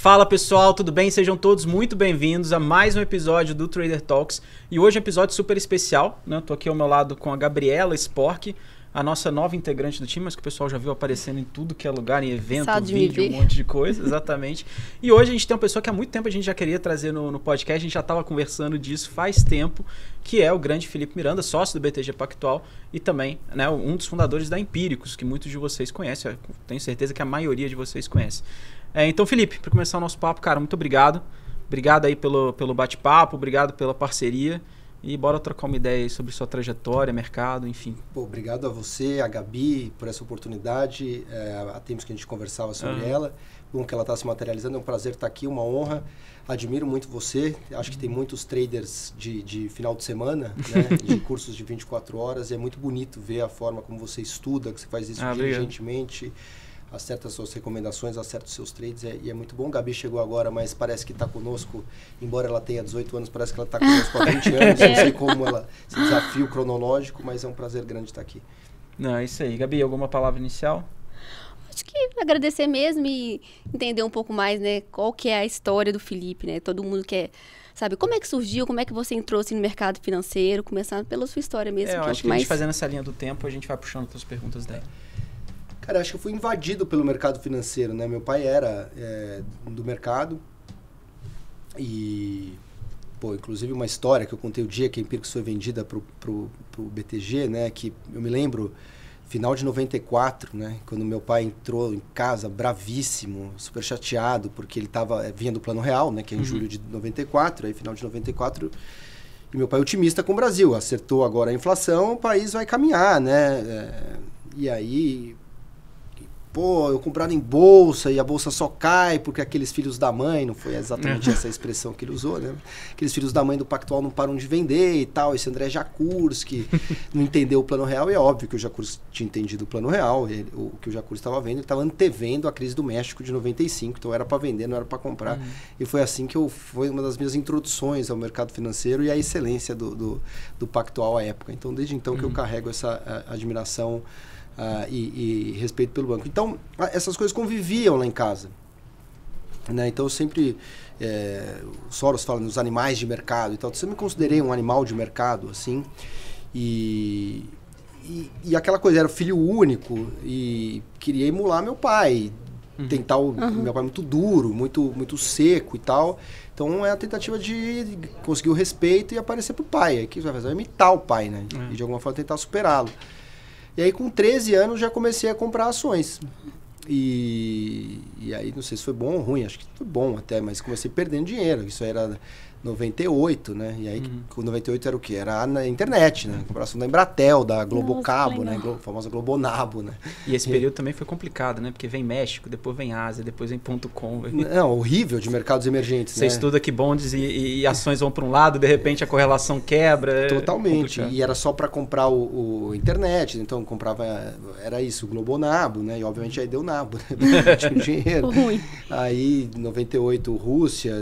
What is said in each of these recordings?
Fala pessoal, tudo bem? Sejam todos muito bem-vindos a mais um episódio do Trader Talks. E hoje é um episódio super especial, né? Eu tô aqui ao meu lado com a Gabriela Spork, a nossa nova integrante do time, mas que o pessoal já viu aparecendo em tudo que é lugar, em evento, vídeo, um monte de coisa, exatamente. E hoje a gente tem uma pessoa que há muito tempo a gente já queria trazer no podcast, a gente já estava conversando disso faz tempo, que é o grande Felipe Miranda, sócio do BTG Pactual e também, né, um dos fundadores da Empíricos, que muitos de vocês conhecem, eu tenho certeza que a maioria de vocês conhece. Então, Felipe, para começar o nosso papo, cara, muito obrigado. Obrigado aí pelo bate-papo, obrigado pela parceria. E bora trocar uma ideia aí sobre sua trajetória, mercado, enfim. Pô, obrigado a você, a Gabi, por essa oportunidade. Há tempos que a gente conversava sobre ela. Bom que ela está se materializando, é um prazer estar aqui, uma honra. Admiro muito você. Acho que tem muitos traders de final de semana, né? De cursos de 24 horas. E é muito bonito ver a forma como você estuda, que você faz isso diligentemente. Acerta as suas recomendações, acerta os seus trades, e é muito bom. Gabi chegou agora, mas parece que está conosco, embora ela tenha 18 anos, parece que ela está conosco há 20 anos, não sei como ela, esse desafio cronológico, mas é um prazer grande estar aqui. Não, é isso aí. Gabi, alguma palavra inicial? Acho que agradecer mesmo e entender um pouco mais, né, qual que é a história do Felipe, né? Todo mundo quer sabe, como é que surgiu, como é que você entrou assim, no mercado financeiro, começando pela sua história mesmo. Eu acho que a gente fazendo essa linha do tempo, a gente vai puxando outras perguntas daí. Cara, acho que eu fui invadido pelo mercado financeiro, né? Meu pai era do mercado e, pô, inclusive uma história que eu contei o dia que a Empíricos foi vendida pro BTG, né? Que eu me lembro, final de 94, né? Quando meu pai entrou em casa bravíssimo, super chateado, porque ele vinha do Plano Real, né? Que é em julho de 94, aí final de 94... E meu pai otimista com o Brasil, acertou agora a inflação, o país vai caminhar, né? E aí... Pô, eu comprado em bolsa e a bolsa só cai porque aqueles filhos da mãe, não foi exatamente essa expressão que ele usou, né? Aqueles filhos da mãe do Pactual não param de vender e tal. Esse André Jacurski não entendeu o Plano Real, e é óbvio que o Jacurski tinha entendido o Plano Real. O que o Jacurski estava vendo, ele estava antevendo a crise do México de 95, então era para vender, não era para comprar. E foi assim que foi uma das minhas introduções ao mercado financeiro e à excelência do Pactual à época. Então, desde então que eu carrego essa admiração e respeito pelo banco. Então, essas coisas conviviam lá em casa, né? Então, eu sempre... o Soros fala nos animais de mercado e tal. Eu sempre me considerei um animal de mercado, assim. E aquela coisa, era filho único e queria emular meu pai. Tentar meu pai é muito duro, muito seco e tal. Então, é a tentativa de conseguir o respeito e aparecer pro pai. Aí, o que você vai fazer? Vai imitar o pai, né? E, de alguma forma, tentar superá-lo. E aí, com 13 anos, já comecei a comprar ações. E aí, não sei se foi bom ou ruim, acho que foi bom até, mas comecei perdendo dinheiro. Isso era 98, né? E aí, com 98 era o quê? Era na internet, né? Compração da Embratel, da Globocabo, né? Famosa Globonabo, né? E esse período também foi complicado, né? Porque vem México, depois vem Ásia, depois vem .com. Não, horrível de mercados emergentes, Você estuda que bondes e ações vão para um lado, de repente a correlação quebra. Totalmente. E era só para comprar o internet, então comprava, era isso, o Globonabo, né? E obviamente aí deu nabo, né? Tinha dinheiro. Ruim. Aí, 98, Rússia...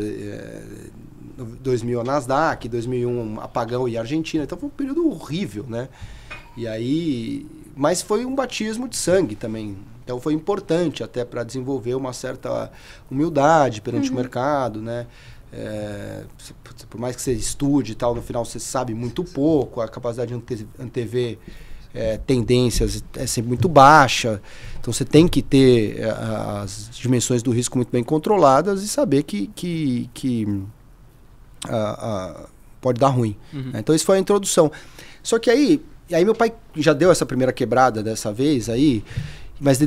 2000 a Nasdaq, 2001 apagão e Argentina, então foi um período horrível, né? E aí, mas foi um batismo de sangue também, então foi importante até para desenvolver uma certa humildade perante o mercado, né? Por mais que você estude e tal, no final você sabe muito pouco, a capacidade de antever tendências é sempre muito baixa, então você tem que ter as dimensões do risco muito bem controladas e saber que pode dar ruim. Então, isso foi a introdução. Só que aí meu pai já deu essa primeira quebrada dessa vez, mas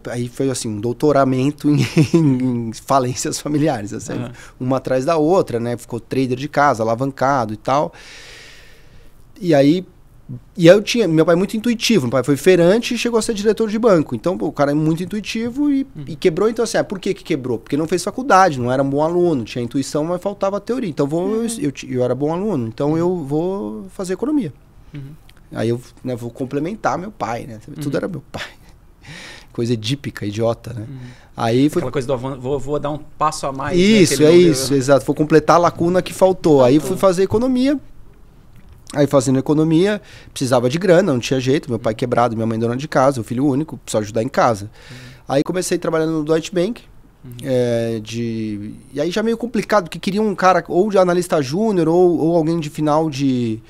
aí foi assim, um doutoramento em falências familiares, assim, uma atrás da outra, né? Ficou trader de casa, alavancado e tal. E aí meu pai é muito intuitivo, meu pai foi feirante e chegou a ser diretor de banco, então o cara é muito intuitivo e quebrou. Então assim, por que quebrou? Porque não fez faculdade, não era um bom aluno, tinha intuição, mas faltava a teoria, então eu era bom aluno, então eu vou fazer economia. Aí eu, né, vou complementar meu pai, né? Tudo era meu pai, coisa edípica, idiota, né? Aí foi aquela coisa do vou dar um passo a mais. Isso, né? Exato, vou completar a lacuna que faltou. Aí fui fazer economia. Aí fazendo economia, precisava de grana, não tinha jeito. Meu pai quebrado, minha mãe dona de casa, o filho único, precisava ajudar em casa. Aí comecei trabalhando no Deutsche Bank, E aí já meio complicado, porque queria um cara ou de analista júnior ou alguém de final de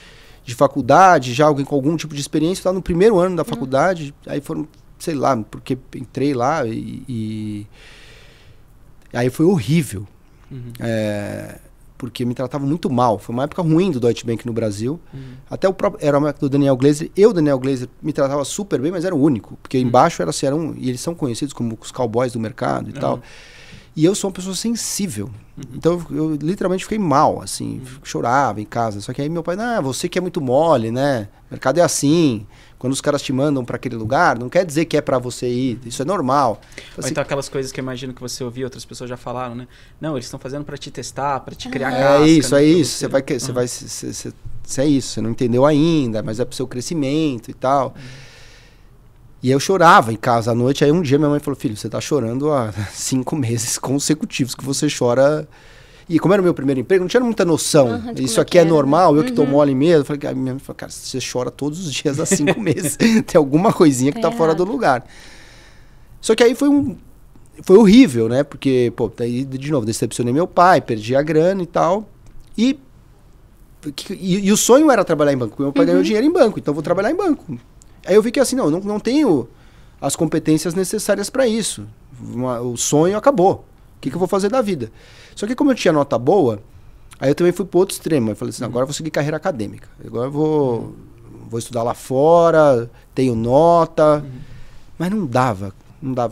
faculdade, já alguém com algum tipo de experiência. Estava no primeiro ano da faculdade, aí foram, sei lá, porque entrei lá e aí foi horrível. Porque me tratava muito mal. Foi uma época ruim do Deutsche Bank no Brasil. Até o próprio, era uma época do Daniel Glazer. O Daniel Glazer me tratava super bem, mas era o único. Porque embaixo era assim, e eles são conhecidos como os cowboys do mercado e tal. E eu sou uma pessoa sensível. Então eu literalmente fiquei mal, assim. Chorava em casa. Só que aí meu pai, você que é muito mole, né? O mercado é assim. Quando os caras te mandam para aquele lugar, não quer dizer que é para você ir. Isso é normal. Ou então aquelas coisas que eu imagino que você ouviu, outras pessoas já falaram, né? Não, eles estão fazendo para te testar, para te criar casca. É isso. Você É isso. Você não entendeu ainda, mas é pro seu crescimento e tal. E eu chorava em casa à noite. Aí um dia minha mãe falou, filho, você tá chorando há 5 meses consecutivos que você chora. E como era o meu primeiro emprego, não tinha muita noção. Isso aqui é normal, eu que tô mole mesmo. Eu falei, minha mãe falou, cara, você chora todos os dias há 5 meses. Tem alguma coisinha que tá fora do lugar. Só que aí foi horrível, né? Porque, daí, de novo, decepcionei meu pai, perdi a grana e tal. E o sonho era trabalhar em banco. Meu pai ganhou dinheiro em banco, então eu vou trabalhar em banco. Aí eu vi que assim, não tenho as competências necessárias para isso. O sonho acabou. O que eu vou fazer da vida? Só que como eu tinha nota boa, aí eu também fui pro outro extremo. Eu falei assim, agora eu vou seguir carreira acadêmica. Agora eu vou estudar lá fora, tenho nota. Mas não dava,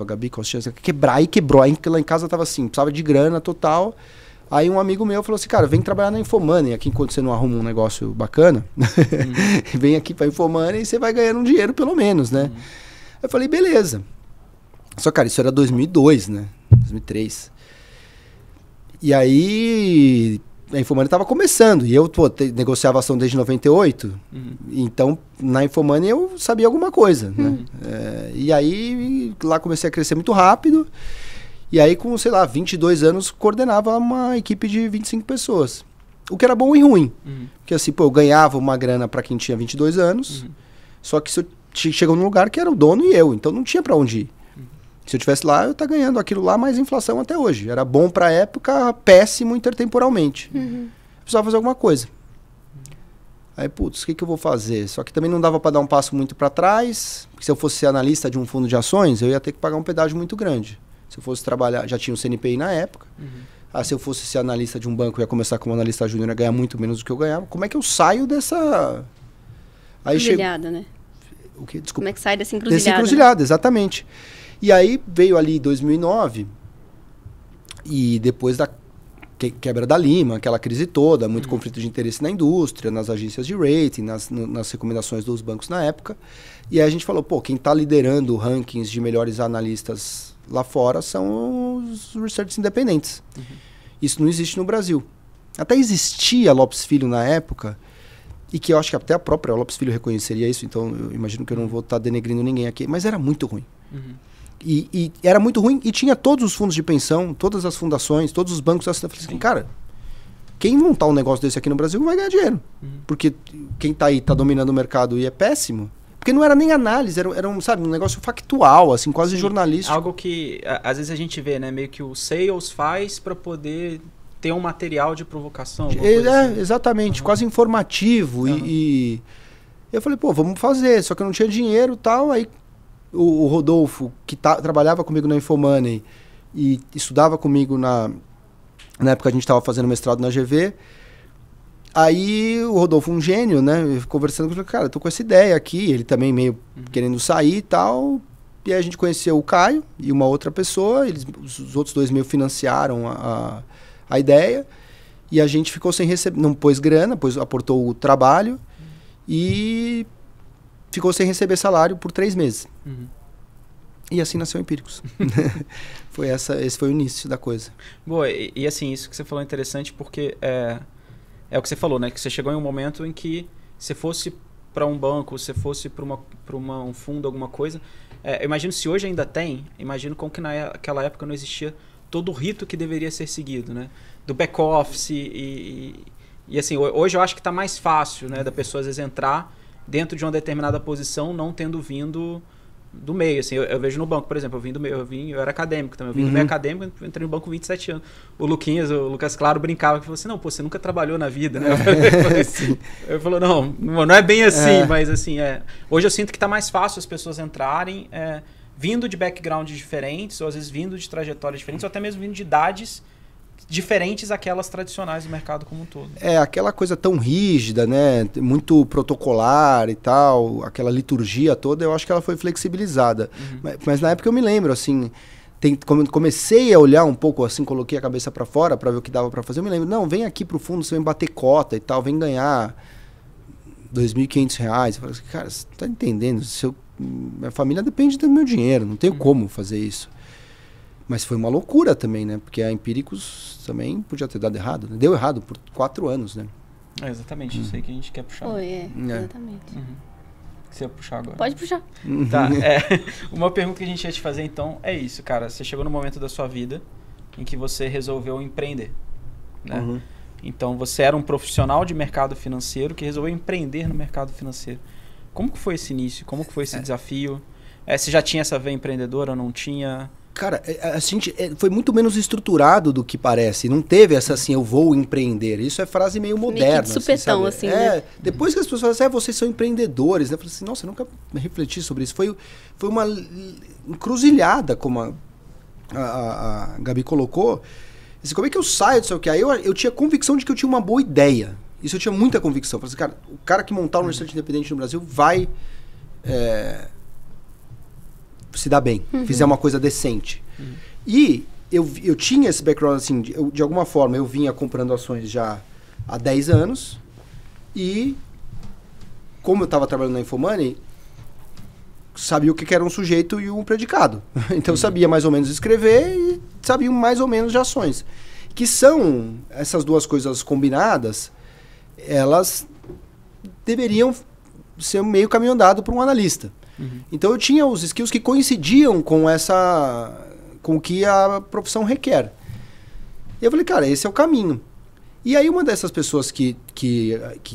Gabi, com as chances. Aí quebrou. Aí lá em casa tava assim, precisava de grana total. Aí um amigo meu falou assim, cara, vem trabalhar na Infomoney aqui enquanto você não arruma um negócio bacana. Vem aqui pra Infomoney e você vai ganhando um dinheiro pelo menos, né? Eu falei, beleza. Só, cara, isso era 2002, né? 2003. E aí a Infomoney tava começando. E eu negociava ação desde 98. Então, na Infomoney eu sabia alguma coisa, né? E aí lá comecei a crescer muito rápido. E aí, com, sei lá, 22 anos, coordenava uma equipe de 25 pessoas. O que era bom e ruim. Porque assim, eu ganhava uma grana para quem tinha 22 anos. Só que chegou num lugar que era o dono e eu. Então não tinha para onde ir. Se eu estivesse lá, eu estaria ganhando aquilo lá mais inflação até hoje. Era bom para a época, péssimo intertemporalmente. Precisava fazer alguma coisa. Aí, o que eu vou fazer? Só que também não dava para dar um passo muito para trás. Porque se eu fosse ser analista de um fundo de ações, eu ia ter que pagar um pedágio muito grande. Se eu fosse trabalhar, já tinha o CNPI na época. Se eu fosse ser analista de um banco, eu ia começar como analista júnior, ia ganhar muito menos do que eu ganhava. Como é que eu saio dessa... Encruzilhada, né? O quê? Desculpa. Como é que sai dessa encruzilhada? Dessa encruzilhada, exatamente. E aí veio ali 2009, e depois da quebra da Lima, aquela crise toda, muito conflito de interesse na indústria, nas agências de rating, nas recomendações dos bancos na época. E aí a gente falou, quem está liderando rankings de melhores analistas lá fora são os research independentes. Isso não existe no Brasil. Até existia Lopes Filho na época, e que eu acho que até a própria Lopes Filho reconheceria isso, então eu imagino que eu não vou estar denegrindo ninguém aqui, mas era muito ruim. E era muito ruim, e tinha todos os fundos de pensão, todas as fundações, todos os bancos. Eu falei assim, cara, quem montar um negócio desse aqui no Brasil vai ganhar dinheiro. Porque quem está aí está dominando o mercado e é péssimo. Porque não era nem análise, era um, sabe, um negócio factual, assim, quase jornalístico. Algo que às vezes a gente vê, né? Meio que o sales faz para poder ter um material de provocação. Assim. Exatamente, quase informativo. E eu falei, vamos fazer. Só que eu não tinha dinheiro e tal. Aí o Rodolfo, que trabalhava comigo na Infomoney e estudava comigo na época a gente estava fazendo mestrado na GV. Aí o Rodolfo, um gênio, né? Conversando com ele, cara, eu tô com essa ideia aqui. Ele também meio querendo sair e tal. E aí a gente conheceu o Caio e uma outra pessoa. Os outros 2 meio financiaram a ideia. E a gente ficou sem receber, não pôs grana, aportou o trabalho. E ficou sem receber salário por 3 meses. E assim nasceu Empíricos. Esse foi o início da coisa. Boa, e assim, isso que você falou é interessante porque é o que você falou, né? Que você chegou em um momento em que se fosse para um banco, se fosse para um fundo, alguma coisa... eu imagino se hoje ainda tem, imagino como que naquela época não existia todo o rito que deveria ser seguido, né? Do back-office e assim, hoje eu acho que está mais fácil, né? Da pessoa às vezes entrar dentro de uma determinada posição não tendo vindo do meio, assim, eu vejo no banco, por exemplo, eu era acadêmico também, eu vim do meio acadêmico, entrei no banco com 27 anos. O Lucas Claro brincava, que falou assim, não, pô, você nunca trabalhou na vida, né? Eu falei, não é bem assim, mas assim, hoje eu sinto que tá mais fácil as pessoas entrarem, vindo de backgrounds diferentes, ou às vezes vindo de trajetórias diferentes, ou até mesmo vindo de idades diferentes àquelas tradicionais do mercado como um todo. Aquela coisa tão rígida, né? Muito protocolar e tal, aquela liturgia toda, eu acho que ela foi flexibilizada. Mas na época eu me lembro, assim, quando comecei a olhar um pouco, assim, coloquei a cabeça para fora para ver o que dava para fazer, eu me lembro, não, vem aqui pro fundo, você vem bater cota e tal, vem ganhar R$2.500. Eu falei assim, cara, você tá entendendo? Minha família depende do meu dinheiro, não tenho como fazer isso. Mas foi uma loucura também, né? Porque a Empíricos também podia ter dado errado, né? Deu errado por 4 anos, né? Exatamente, isso aí que a gente quer puxar. Exatamente. Você ia puxar agora? Pode puxar. Tá, uma pergunta que a gente ia te fazer então é isso, cara. Você chegou no momento da sua vida em que você resolveu empreender, né? Então você era um profissional de mercado financeiro que resolveu empreender no mercado financeiro. Como que foi esse início? Como que foi esse desafio? Você já tinha essa veia empreendedora ou não tinha? Cara, a gente foi muito menos estruturado do que parece. Não teve essa assim, eu vou empreender. Isso é frase meio moderna. Meio que de supetão, assim, né? Depois que as pessoas falam vocês são empreendedores, né? Eu falei assim, nossa, eu nunca refleti sobre isso. Foi uma encruzilhada, como a Gabi colocou. Assim, como é que eu saio disso aqui? Aí eu tinha convicção de que eu tinha uma boa ideia. Isso eu tinha muita convicção. Eu falei assim, cara, o cara que montar um restaurante independente no Brasil vai se dar bem, fizer uma coisa decente. E eu tinha esse background, assim, de alguma forma, eu vinha comprando ações já há 10 anos e, como eu estava trabalhando na Infomoney, sabia o que era um sujeito e um predicado. Então eu sabia mais ou menos escrever e sabia mais ou menos de ações. Que são, essas duas coisas combinadas, elas deveriam ser meio caminho andado para um analista. Então eu tinha os skills que coincidiam com o que a profissão requer. E eu falei, cara, esse é o caminho. E aí uma dessas pessoas que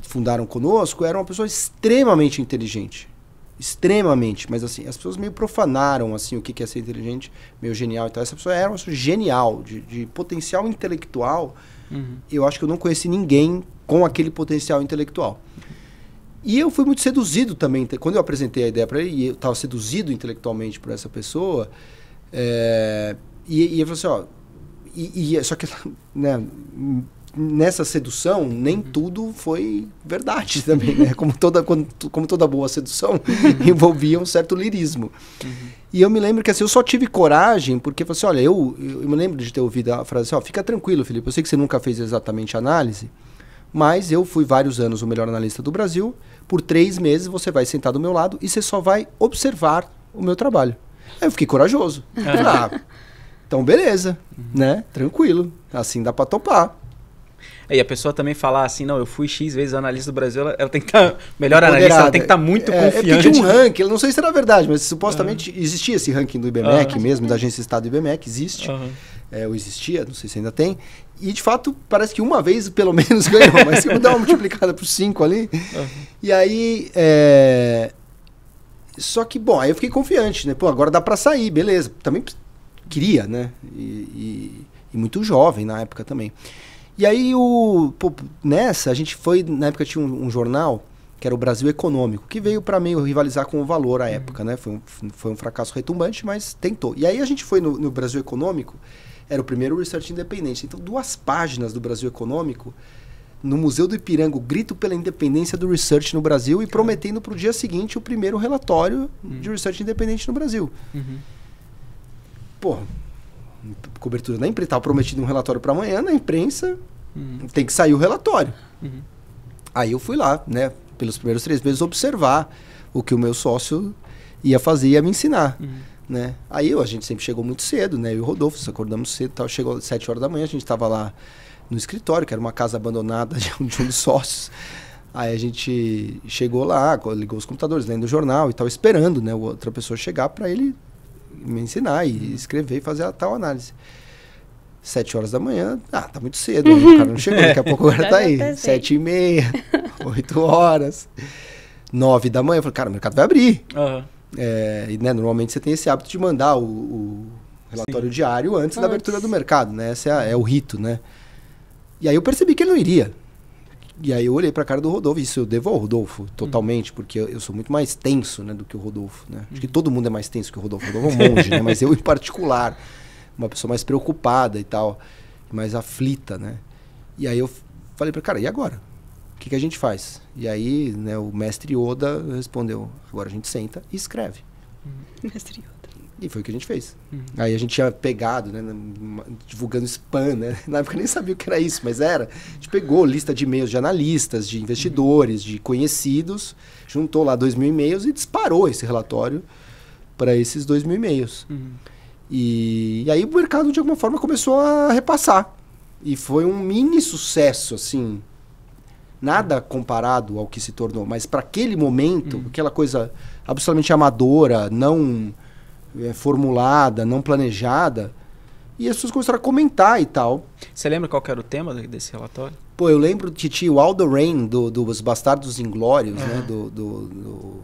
fundaram conosco era uma pessoa extremamente inteligente. Extremamente, mas assim, as pessoas meio profanaram assim, o que é ser inteligente, meio genial. Então essa pessoa era uma pessoa genial, de potencial intelectual. Eu acho que eu não conheci ninguém com aquele potencial intelectual. E eu fui muito seduzido também. Quando eu apresentei a ideia para ele, e eu estava seduzido intelectualmente por essa pessoa, e ele falou assim, só que, né, nessa sedução, nem tudo foi verdade também, né? Como toda boa sedução, envolvia um certo lirismo. E eu me lembro que assim, eu só tive coragem, porque eu falei assim, olha, eu me lembro de ter ouvido a frase assim, fica tranquilo, Felipe, eu sei que você nunca fez exatamente análise, mas eu fui vários anos o melhor analista do Brasil, por 3 meses você vai sentar do meu lado e você só vai observar o meu trabalho. Aí eu fiquei corajoso. Então beleza, né? Tranquilo, assim dá pra topar. E a pessoa também falar assim, não, eu fui X vezes analista do Brasil, ela tem que estar, melhor analista, ela tem que estar muito confiante. Porque tinha um ranking, eu não sei se era verdade, mas supostamente existia esse ranking do IBMEC mesmo, da Agência Estado do IBMEC, existe. Ou existia, não sei se ainda tem. E de fato, parece que uma vez pelo menos ganhou, mas se eu dar uma multiplicada por 5 ali. E aí, só que, bom, aí eu fiquei confiante, né? Pô, agora dá pra sair, beleza. Também queria, né? E muito jovem na época também. E aí, nessa, a gente foi, na época tinha um jornal, que era o Brasil Econômico, que veio para meio rivalizar com o Valor à época, né? Foi um fracasso retumbante, mas tentou. E aí a gente foi no Brasil Econômico, era o primeiro research independente. Então, 2 páginas do Brasil Econômico, no Museu do Ipiranga, o grito pela independência do research no Brasil e prometendo para o dia seguinte o primeiro relatório de research independente no Brasil. Pô, cobertura na imprensa, estava prometido um relatório para amanhã, na imprensa tem que sair o relatório. Aí eu fui lá, né, pelos primeiros 3 meses, observar o que o meu sócio ia fazer e ia me ensinar. Né? Aí a gente sempre chegou muito cedo, né? Eu e o Rodolfo, acordamos cedo, tal, chegou às 7 horas da manhã, a gente estava lá no escritório, que era uma casa abandonada de um dos sócios. Aí a gente chegou lá, ligou os computadores, lendo o jornal e tal, esperando, né, outra pessoa chegar para ele me ensinar e escrever e fazer a tal análise. 7 horas da manhã, tá muito cedo, né? O cara não chegou, daqui a pouco o cara tá aí. 7h30, 8 horas, 9 da manhã, eu falei, cara, o mercado vai abrir. E, né, normalmente você tem esse hábito de mandar o relatório diário antes da abertura do mercado, né? Esse é o rito, né? E aí eu percebi que ele não iria. E aí eu olhei pra cara do Rodolfo, isso eu devo ao Rodolfo totalmente, porque eu sou muito mais tenso, né, do que o Rodolfo, né? Acho que todo mundo é mais tenso que o Rodolfo. O Rodolfo é um monge, né? Mas eu em particular, uma pessoa mais preocupada e tal, mais aflita, né? E aí eu falei pra cara, e agora? O que a gente faz? E aí, né, o mestre Yoda respondeu, agora a gente senta e escreve. Mestre Yoda. E foi o que a gente fez. Aí a gente tinha pegado, né, divulgando spam, né? Na época eu nem sabia o que era isso, mas era. A gente pegou lista de e-mails de analistas, de investidores, de conhecidos, juntou lá 2.000 e-mails e disparou esse relatório para esses 2.000 e-mails. E aí o mercado, de alguma forma, começou a repassar. E foi um mini sucesso, assim. Nada comparado ao que se tornou, mas para aquele momento, aquela coisa absolutamente amadora, não formulada, não planejada, e as pessoas começaram a comentar e tal. Você lembra qual que era o tema desse relatório? Pô, eu lembro que tinha o Aldo Rain, dos Bastardos Inglórios, né? Do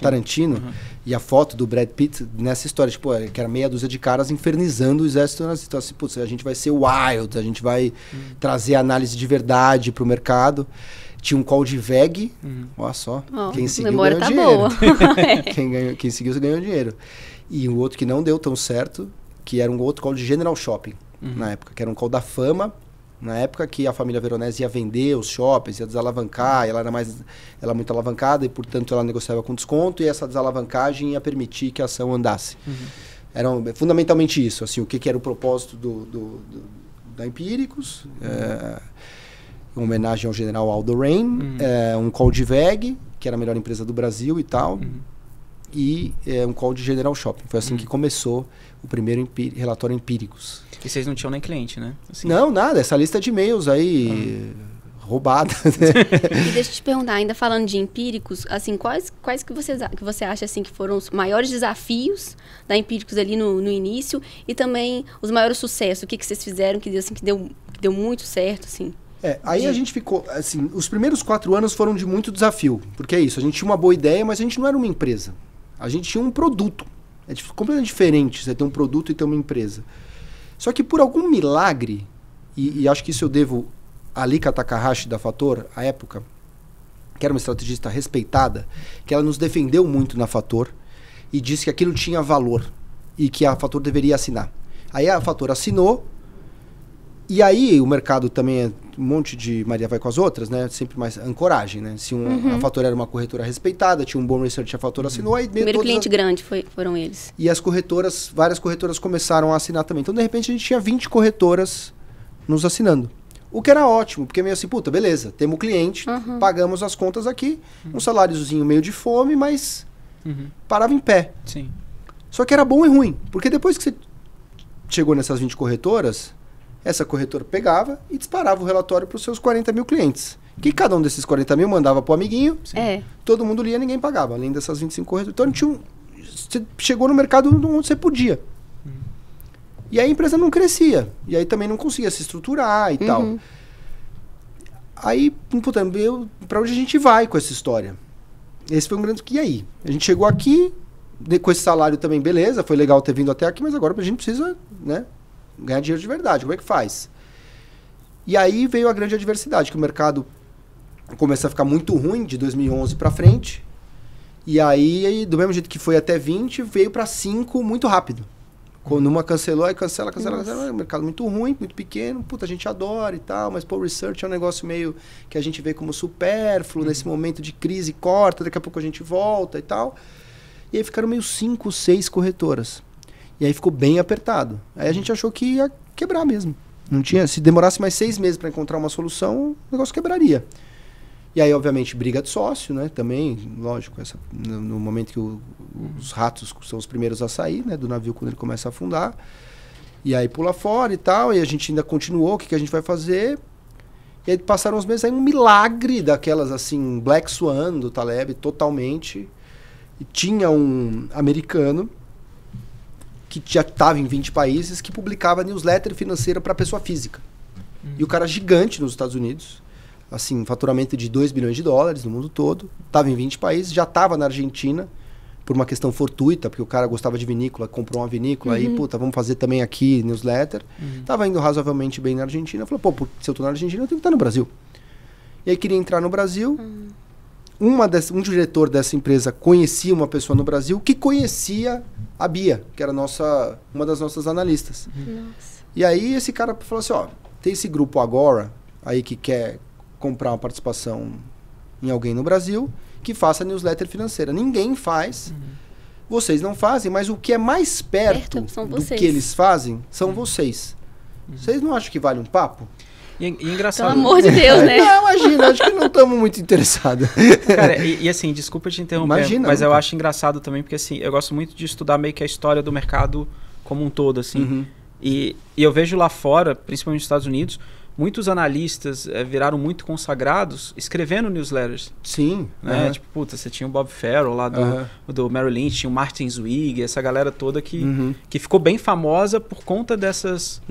Tarantino, e a foto do Brad Pitt nessa história, tipo, que era meia dúzia de caras infernizando o exército. Então, assim, putz, a gente vai ser wild, a gente vai trazer análise de verdade pro mercado. Tinha um call de VEG, olha só, quem seguiu ganhou dinheiro. Quem seguiu ganhou dinheiro. E um outro que não deu tão certo, que era um outro call de General Shopping, na época, que era um call da Fama, na época que a família Veronese ia vender os shoppings, ia desalavancar, ela era muito alavancada e, portanto, ela negociava com desconto, e essa desalavancagem ia permitir que a ação andasse. Era fundamentalmente isso, assim, o que era o propósito da Empíricos, uma homenagem ao general Aldo Rain, um call de VEG, que era a melhor empresa do Brasil e tal, e um call de General Shopping. Foi assim que começou o primeiro relatório Empíricos. E vocês não tinham nem cliente, né? Assim. Não, nada. Essa lista de e-mails aí roubada. Né? E deixa eu te perguntar, ainda falando de Empíricos, assim, quais que você acha assim, que foram os maiores desafios da Empíricos ali no início, e também os maiores sucessos? O que vocês fizeram que deu muito certo, assim? Aí a gente ficou, assim, os primeiros 4 anos foram de muito desafio, porque é isso, a gente tinha uma boa ideia, mas a gente não era uma empresa, a gente tinha um produto, é completamente diferente você ter um produto e ter uma empresa. Só que por algum milagre, e acho que isso eu devo a Lika Takahashi da Fator, à época, que era uma estrategista respeitada, que ela nos defendeu muito na Fator e disse que aquilo tinha valor e que a Fator deveria assinar. Aí a Fator assinou. E aí o mercado também é um monte de Maria vai com as outras, né? Sempre mais ancoragem, né? Se a Fator era uma corretora respeitada, tinha um bom research, a Fator assinou. Aí primeiro cliente grande foram eles. E as corretoras, várias corretoras começaram a assinar também. Então, de repente, a gente tinha 20 corretoras nos assinando. O que era ótimo, porque meio assim, puta, beleza, temos o cliente, pagamos as contas aqui, um saláriozinho meio de fome, mas parava em pé. Sim. Só que era bom e ruim, porque depois que você chegou nessas 20 corretoras, essa corretora pegava e disparava o relatório para os seus 40 mil clientes. Que cada um desses 40 mil mandava para o amiguinho, todo mundo lia, ninguém pagava, além dessas 25 corretoras. Então você chegou no mercado onde você podia. E aí a empresa não crescia. E aí também não conseguia se estruturar e tal. Aí, puta, para onde a gente vai com essa história? Esse foi um grande... E aí? A gente chegou aqui, com esse salário também, beleza, foi legal ter vindo até aqui, mas agora a gente precisa, né, ganhar dinheiro de verdade. Como é que faz? E aí veio a grande adversidade, que o mercado começou a ficar muito ruim de 2011 para frente. E aí, do mesmo jeito que foi até 20, veio para 5 muito rápido. Quando uma cancelou, aí cancela. É um mercado muito ruim, muito pequeno. Puta, a gente adora e tal, mas pô, o research é um negócio meio que a gente vê como supérfluo. Nesse momento de crise, corta, daqui a pouco a gente volta e tal. E aí ficaram meio 5, 6 corretoras. E aí ficou bem apertado. Aí a gente achou que ia quebrar mesmo. Não tinha, se demorasse mais 6 meses para encontrar uma solução, o negócio quebraria. E aí, obviamente, briga de sócio, né? Também, lógico, no momento que os ratos são os primeiros a sair, né? Do navio quando ele começa a afundar. E aí pula fora e tal. E a gente ainda continuou, o que a gente vai fazer? E aí passaram uns meses, aí um milagre daquelas, assim, Black Swan do Taleb, totalmente. E tinha um americano que já estava em 20 países, que publicava newsletter financeira para pessoa física. E o cara gigante nos Estados Unidos. assim, faturamento de 2 bilhões de dólares no mundo todo, estava em 20 países, já estava na Argentina, por uma questão fortuita, porque o cara gostava de vinícola, comprou uma vinícola, aí, puta, vamos fazer também aqui newsletter. Tava indo razoavelmente bem na Argentina, falou, pô, se eu tô na Argentina, eu tenho que estar no Brasil. E aí queria entrar no Brasil. Um diretor dessa empresa conhecia uma pessoa no Brasil que conhecia a Bia, que era uma das nossas analistas. Nossa. E aí esse cara falou assim, ó, tem esse grupo Agora, aí que quer comprar uma participação em alguém no Brasil, que faça newsletter financeira. Ninguém faz, vocês não fazem, mas o que é mais perto do que eles fazem são vocês. Vocês não acham que vale um papo? E engraçado. Pelo amor de Deus, né? Não, imagina, acho que não estamos muito interessados. Cara, e assim, desculpa te interromper, Imagina, mas eu nunca. acho engraçado também, porque assim, eu gosto muito de estudar meio que a história do mercado como um todo, assim. E eu vejo lá fora, principalmente nos Estados Unidos, muitos analistas viraram muito consagrados escrevendo newsletters. Sim. Né? Tipo, puta, você tinha o Bob Farrell lá do Merrill Lynch, tinha o Martin Zwig, essa galera toda que ficou bem famosa por conta dessas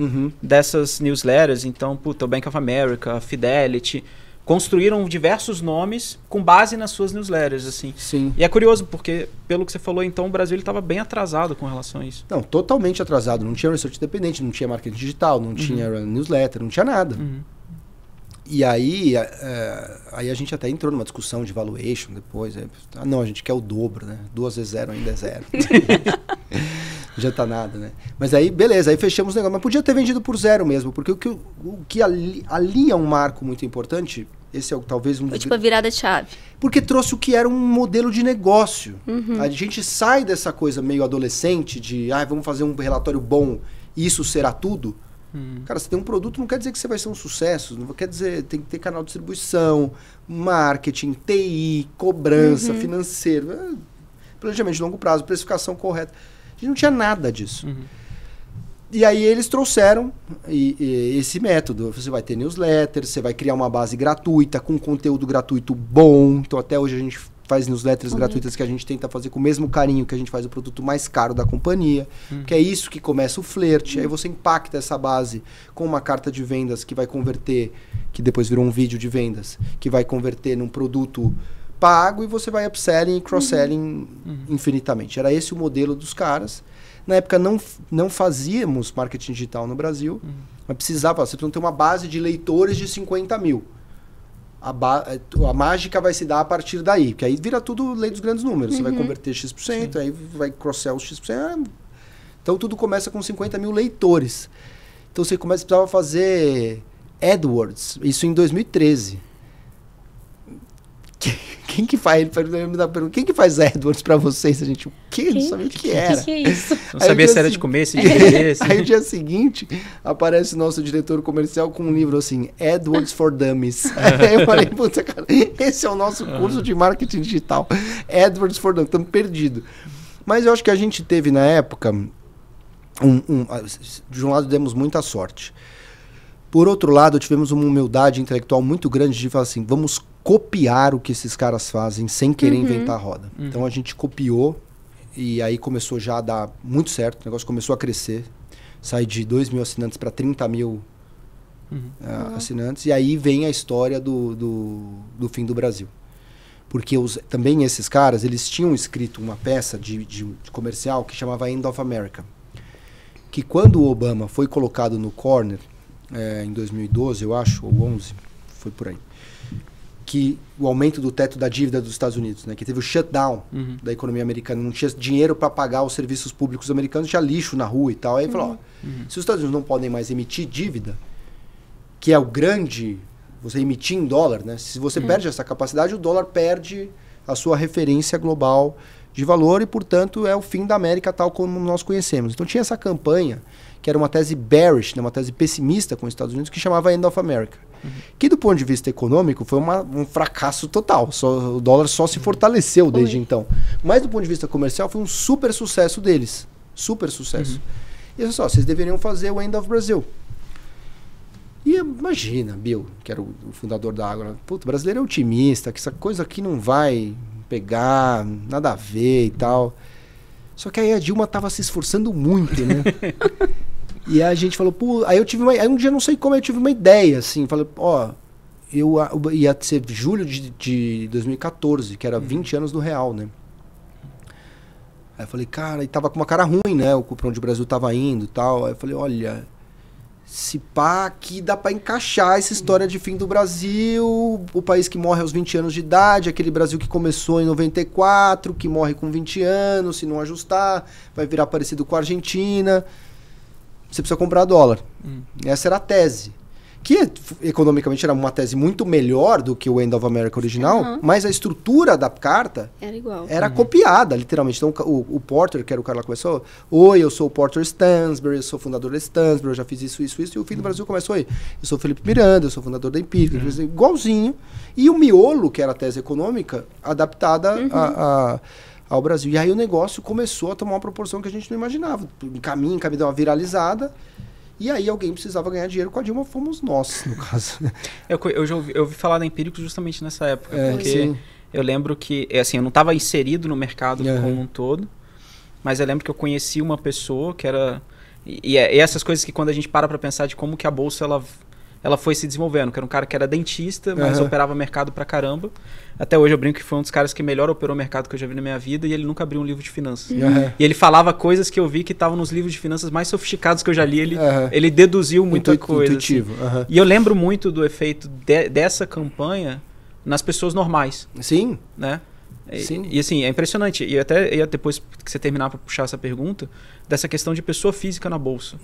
newsletters. Então, puta, o Bank of America, a Fidelity, construíram diversos nomes com base nas suas newsletters, assim. Sim. E é curioso, porque, pelo que você falou, então, o Brasil estava bem atrasado com relação a isso. Não, totalmente atrasado. Não tinha research independente, não tinha marketing digital, não tinha newsletter, não tinha nada. E aí a gente até entrou numa discussão de valuation depois. Não, a gente quer o dobro, né? 2 vezes 0 ainda é 0. Não adianta nada, né? Mas aí, beleza, aí fechamos o negócio. Mas podia ter vendido por 0 mesmo, porque o que ali é um marco muito importante. Esse é talvez um... Foi tipo a virada de chave. Porque trouxe o que era um modelo de negócio. A gente sai dessa coisa meio adolescente de vamos fazer um relatório bom e isso será tudo. Cara, você tem um produto, não quer dizer que você vai ser um sucesso. Não quer dizer, tem que ter canal de distribuição, marketing, TI, cobrança, financeiro, planejamento de longo prazo, precificação correta. A gente não tinha nada disso. E aí eles trouxeram esse método. Você vai ter newsletter, você vai criar uma base gratuita, com conteúdo gratuito bom. Então até hoje a gente faz newsletters gratuitas que a gente tenta fazer com o mesmo carinho que a gente faz o produto mais caro da companhia. Que é isso que começa o flerte. Aí você impacta essa base com uma carta de vendas que vai converter, que depois virou um vídeo de vendas, que vai converter num produto pago e você vai upselling e cross-selling infinitamente. Era esse o modelo dos caras. Na época não fazíamos marketing digital no Brasil, mas precisava, você precisa ter uma base de leitores de 50 mil. A mágica vai se dar a partir daí, porque aí vira tudo lei dos grandes números. Você vai converter X%, aí vai cross-sell os X%. Então tudo começa com 50 mil leitores. Então você precisava fazer AdWords, isso em 2013. Quem que faz? Quem que faz AdWords pra vocês? A gente, o quê? Não sabia o que era. O que é isso? Não sabia se era de comer, se de beber. Aí no dia seguinte, aparece o nosso diretor comercial com um livro assim, AdWords for Dummies. Aí eu falei, puta, cara, esse é o nosso curso de marketing digital. AdWords for Dummies, estamos perdidos. Mas eu acho que a gente teve na época, de um lado demos muita sorte. Por outro lado, tivemos uma humildade intelectual muito grande de falar assim, vamos copiar o que esses caras fazem sem querer inventar a roda. Então a gente copiou e aí começou já a dar muito certo, o negócio começou a crescer, sai de 2 mil assinantes para 30 mil assinantes, e aí vem a história do fim do Brasil. Porque também esses caras, eles tinham escrito uma peça de comercial que chamava End of America, que quando o Obama foi colocado no corner, em 2012, eu acho, ou 11, foi por aí, que o aumento do teto da dívida dos Estados Unidos, né, que teve o shutdown da economia americana, não tinha dinheiro para pagar os serviços públicos americanos, tinha lixo na rua e tal. Aí falou, se os Estados Unidos não podem mais emitir dívida, que é o grande, você emitir em dólar, né, se você perde essa capacidade, o dólar perde a sua referência global de valor e, portanto, é o fim da América tal como nós conhecemos. Então tinha essa campanha, que era uma tese bearish, né, uma tese pessimista com os Estados Unidos, que chamava End of America. Que do ponto de vista econômico foi um fracasso total. O dólar só se fortaleceu desde então. Mas do ponto de vista comercial foi um super sucesso deles. Super sucesso. E olha só, vocês deveriam fazer o End of Brazil. E imagina, Bill, que era o fundador da Ágora, puta, o brasileiro é otimista, que essa coisa aqui não vai pegar, nada a ver e tal. Só que aí a Dilma tava se esforçando muito, né? E a gente falou, pô, aí um dia não sei como, eu tive uma ideia, assim, falei, ia ser julho de 2014, que era 20 anos do real, né? Aí eu falei, cara, e tava com uma cara ruim, né? Pra onde o Brasil tava indo e tal. Aí eu falei, olha, se pá, aqui dá pra encaixar essa história de fim do Brasil, o país que morre aos 20 anos de idade, aquele Brasil que começou em 94, que morre com 20 anos, se não ajustar, vai virar parecido com a Argentina. Você precisa comprar dólar. Essa era a tese. Que economicamente era uma tese muito melhor do que o End of America original, mas a estrutura da carta era igual. Era copiada, literalmente. Então o Porter, que era o cara lá que começou, oi, eu sou o Porter Stansberry, eu sou fundador da Stansberry, eu já fiz isso, e o Fim do Brasil começou aí. Eu sou o Felipe Miranda, eu sou fundador da Empírica, igualzinho. E o miolo, que era a tese econômica, adaptada ao Brasil. E aí o negócio começou a tomar uma proporção que a gente não imaginava. Em caminho deu uma viralizada. E aí alguém precisava ganhar dinheiro com a Dilma, fomos nós, no caso. Eu ouvi falar da Empíricos justamente nessa época, porque eu lembro que, assim, eu não estava inserido no mercado como um todo, mas eu lembro que eu conheci uma pessoa que era... E essas coisas que quando a gente para pensar de como que a Bolsa ela foi se desenvolvendo, que era um cara que era dentista, mas operava mercado pra caramba. Até hoje eu brinco que foi um dos caras que melhor operou o mercado que eu já vi na minha vida, e ele nunca abriu um livro de finanças. E ele falava coisas que eu vi que estavam nos livros de finanças mais sofisticados que eu já li, ele deduziu muita coisa. Intuitivo. Assim. E eu lembro muito do efeito dessa campanha nas pessoas normais. Sim. Né? Sim. E assim, é impressionante. E até depois que você terminar para puxar essa pergunta, dessa questão de pessoa física na Bolsa.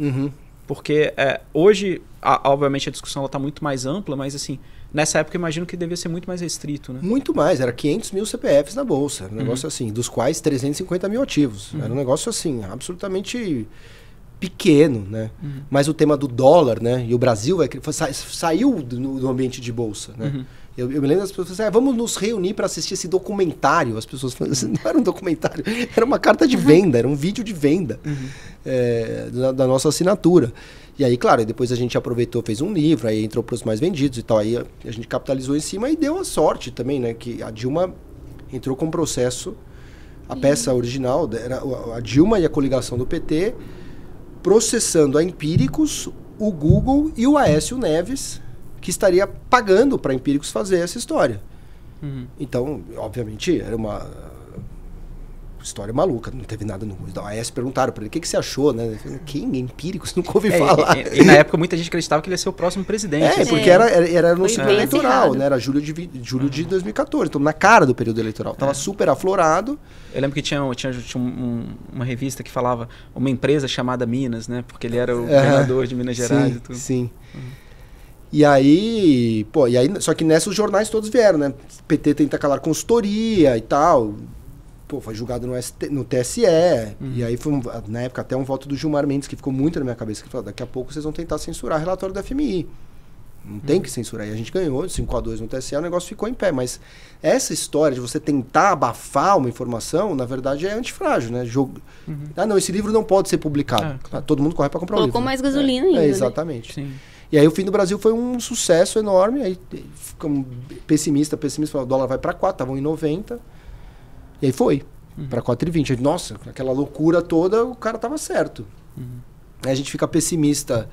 Porque hoje, obviamente, a discussão está muito mais ampla, mas assim, nessa época eu imagino que devia ser muito mais restrito, né? Muito mais, era 500 mil CPFs na Bolsa, um negócio assim, dos quais 350 mil ativos. Era um negócio assim, absolutamente pequeno, né? Mas o tema do dólar, né? E o Brasil saiu do ambiente de Bolsa, né? Eu me lembro das pessoas falando vamos nos reunir para assistir esse documentário. As pessoas falavam assim, não era um documentário, era uma carta de venda, era um vídeo de venda da nossa assinatura. E aí, claro, depois a gente aproveitou, fez um livro, aí entrou para os mais vendidos e tal. Aí a gente capitalizou em cima e deu a sorte também, né? Que a Dilma entrou com um processo, a peça original, era a Dilma e a coligação do PT, processando a Empíricos, o Google e o Aécio Neves, que estaria pagando para a Empíricos fazer essa história. Então, obviamente, era uma história maluca, não teve nada no... A Aécio perguntaram para ele, o que você achou, né? Ele falou, quem? Empíricos? Nunca ouvi falar. E na época muita gente acreditava que ele ia ser o próximo presidente. Porque era no ciclo eleitoral, né? Era julho de 2014, então na cara do período eleitoral. Tava super aflorado. Eu lembro que tinha uma revista que falava uma empresa chamada Minas, né? Porque ele era o governador de Minas Gerais e tudo. Sim. E aí, só que nessa os jornais todos vieram, né? PT tenta calar consultoria e tal. Foi julgado no TSE. E aí foi, na época, até um voto do Gilmar Mendes que ficou muito na minha cabeça. Que falou, daqui a pouco vocês vão tentar censurar o relatório da FMI. Não tem que censurar. E a gente ganhou 5-2 no TSE, o negócio ficou em pé. Mas essa história de você tentar abafar uma informação, na verdade, é antifrágil, né? Não, esse livro não pode ser publicado. Claro. Todo mundo corre para comprar o livro. Colocou mais gasolina ainda, exatamente. Né? Sim. E aí o Fim do Brasil foi um sucesso enorme. Aí ficamos pessimista, falou, o dólar vai para 4, estavam em 90. E aí foi, para 4,20. Nossa, aquela loucura toda, o cara tava certo. Aí a gente fica pessimista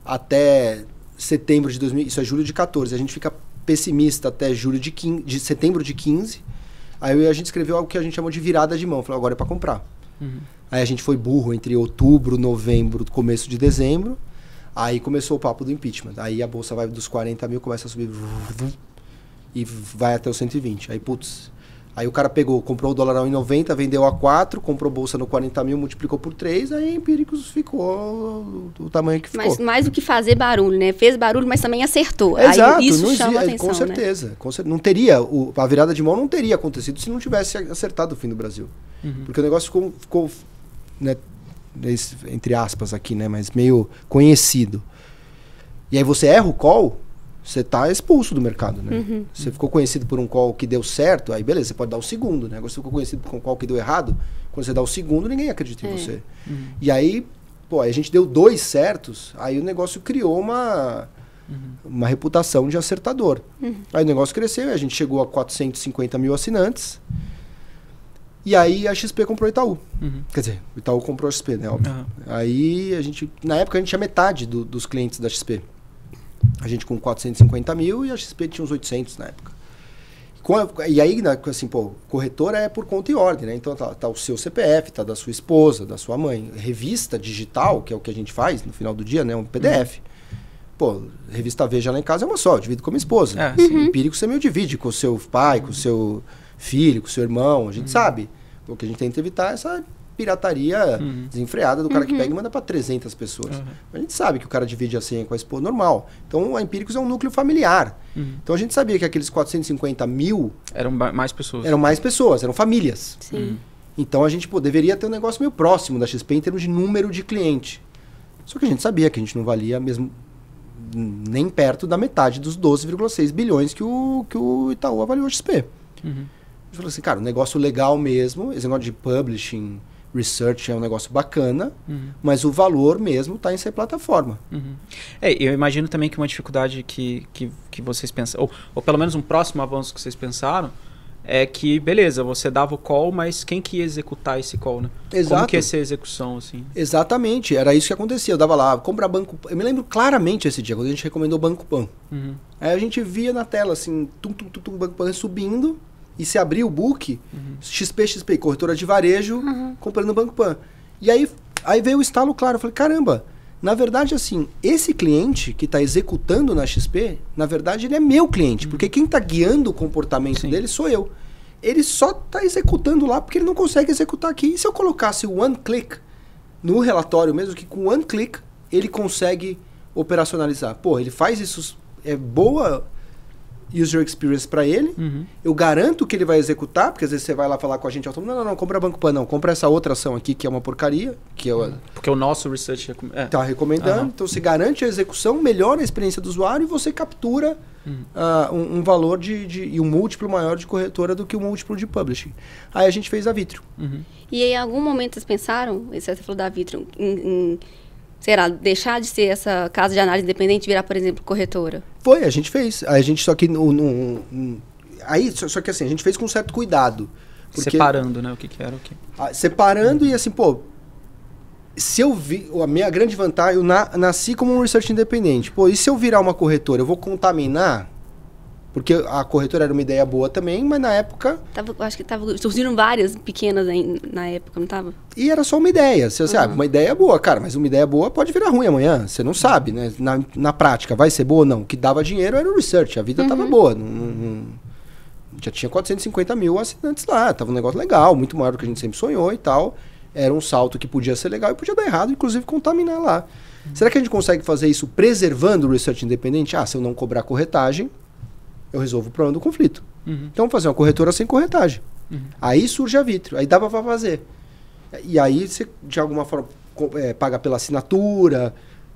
até setembro de 2000, isso é julho de 14. A gente fica pessimista até de setembro de 15. Aí a gente escreveu algo que a gente chamou de virada de mão. Falou, agora é para comprar. Aí a gente foi burro entre outubro, novembro, começo de dezembro. Aí começou o papo do impeachment. Aí a bolsa vai dos 40 mil, começa a subir e vai até os 120. Aí, aí o cara comprou o dólar em 90, vendeu a 4, comprou bolsa no 40 mil, multiplicou por 3, aí a Empíricos ficou o tamanho que ficou. Mas mais do que fazer barulho, né? Fez barulho, mas também acertou. Exato, aí isso chama atenção, com certeza. Né? Não teria, a virada de mão não teria acontecido se não tivesse acertado o Fim do Brasil. Porque o negócio ficou né, entre aspas aqui, né, mas meio conhecido. E aí você erra o call, você tá expulso do mercado, né? Você ficou conhecido por um call que deu certo, aí beleza, você pode dar o segundo, né? Agora você ficou conhecido por um call que deu errado, quando você dá o segundo, ninguém acredita em você. E aí, a gente deu 2 certos, aí o negócio criou uma reputação de acertador. Aí o negócio cresceu, a gente chegou a 450 mil assinantes. E aí a XP comprou o Itaú. Quer dizer, o Itaú comprou a XP, né? Óbvio. Aí na época a gente tinha metade dos clientes da XP. A gente com 450 mil e a XP tinha uns 800 na época. E aí, assim, pô, corretora é por conta e ordem, né? Então tá o seu CPF, tá da sua esposa, da sua mãe. Revista digital, que é o que a gente faz no final do dia, né? Um PDF. Pô, revista Veja lá em casa é uma só, eu divido com a minha esposa. Empírico você meio divide com o seu pai, com o seu filho, com o seu irmão. A gente sabe. O que a gente tenta evitar é essa pirataria desenfreada do cara que pega e manda para 300 pessoas. A gente sabe que o cara divide a senha com a esposa normal. Então, a Empíricos é um núcleo familiar. Então, a gente sabia que aqueles 450 mil... Eram mais pessoas. Eram mais pessoas, eram famílias. Sim. Então, a gente deveria ter um negócio meio próximo da XP em termos de número de cliente. Só que a gente sabia que a gente não valia mesmo nem perto da metade dos 12,6 bilhões que o Itaú avaliou a XP. A gente falou assim, cara, um negócio legal mesmo, esse negócio de publishing, research é um negócio bacana, mas o valor mesmo está em ser plataforma. Eu imagino também que uma dificuldade que vocês pensam, ou pelo menos um próximo avanço que vocês pensaram, é que, beleza, você dava o call, mas quem que ia executar esse call, né? Exato. Como que ia ser a exexeção, assim? Exatamente, era isso que acontecia. Eu dava lá, compra Banco... Eu me lembro claramente esse dia, quando a gente recomendou Banco Pan. Aí a gente via na tela, assim, Banco Pan subindo, e se abria o book, XP, corretora de varejo, comprando Banco Pan. E aí veio o estalo claro, eu falei, caramba, na verdade, assim, esse cliente que está executando na XP, na verdade, ele é meu cliente, porque quem está guiando o comportamento dele sou eu. Ele só está executando lá porque ele não consegue executar aqui. E se eu colocasse o one click no relatório mesmo, que com one click ele consegue operacionalizar? Pô, ele faz isso, é boa user experience para ele, eu garanto que ele vai executar, porque às vezes você vai lá falar com a gente, não, compra Banco Pan, não, compra essa outra ação aqui que é uma porcaria, que é porque o nosso research tá recomendando, então você garante a execução, melhora a experiência do usuário e você captura um valor e um múltiplo maior de corretora do que o múltiplo de publishing. Aí a gente fez a Vitrio. E em algum momento vocês pensaram, você falou da Vitrio, em será, deixar de ser essa casa de análise independente e virar, por exemplo, corretora? Foi, a gente fez. A gente só que só que assim, a gente fez com um certo cuidado. Porque, separando, né? O que era o que? Separando e assim, pô, se eu vi, a minha grande vantagem, eu nasci como um research independente. Pô, e se eu virar uma corretora, eu vou contaminar? Porque a corretora era uma ideia boa também, mas na época... Acho que surgiram várias pequenas na época, não estava? E era só uma ideia. Você sabe, uma ideia boa, cara, mas uma ideia boa pode virar ruim amanhã. Você não sabe, né? Na prática, vai ser boa ou não? O que dava dinheiro era o research, a vida estava boa. Já tinha 450 mil assinantes lá, tava um negócio legal, muito maior do que a gente sempre sonhou e tal. Era um salto que podia ser legal e podia dar errado, inclusive contaminar lá. Será que a gente consegue fazer isso preservando o research independente? Se eu não cobrar corretagem, eu resolvo o problema do conflito. Então, vamos fazer uma corretora sem corretagem. Aí surge a Vitrio, aí dava para fazer. E aí você, de alguma forma, paga pela assinatura,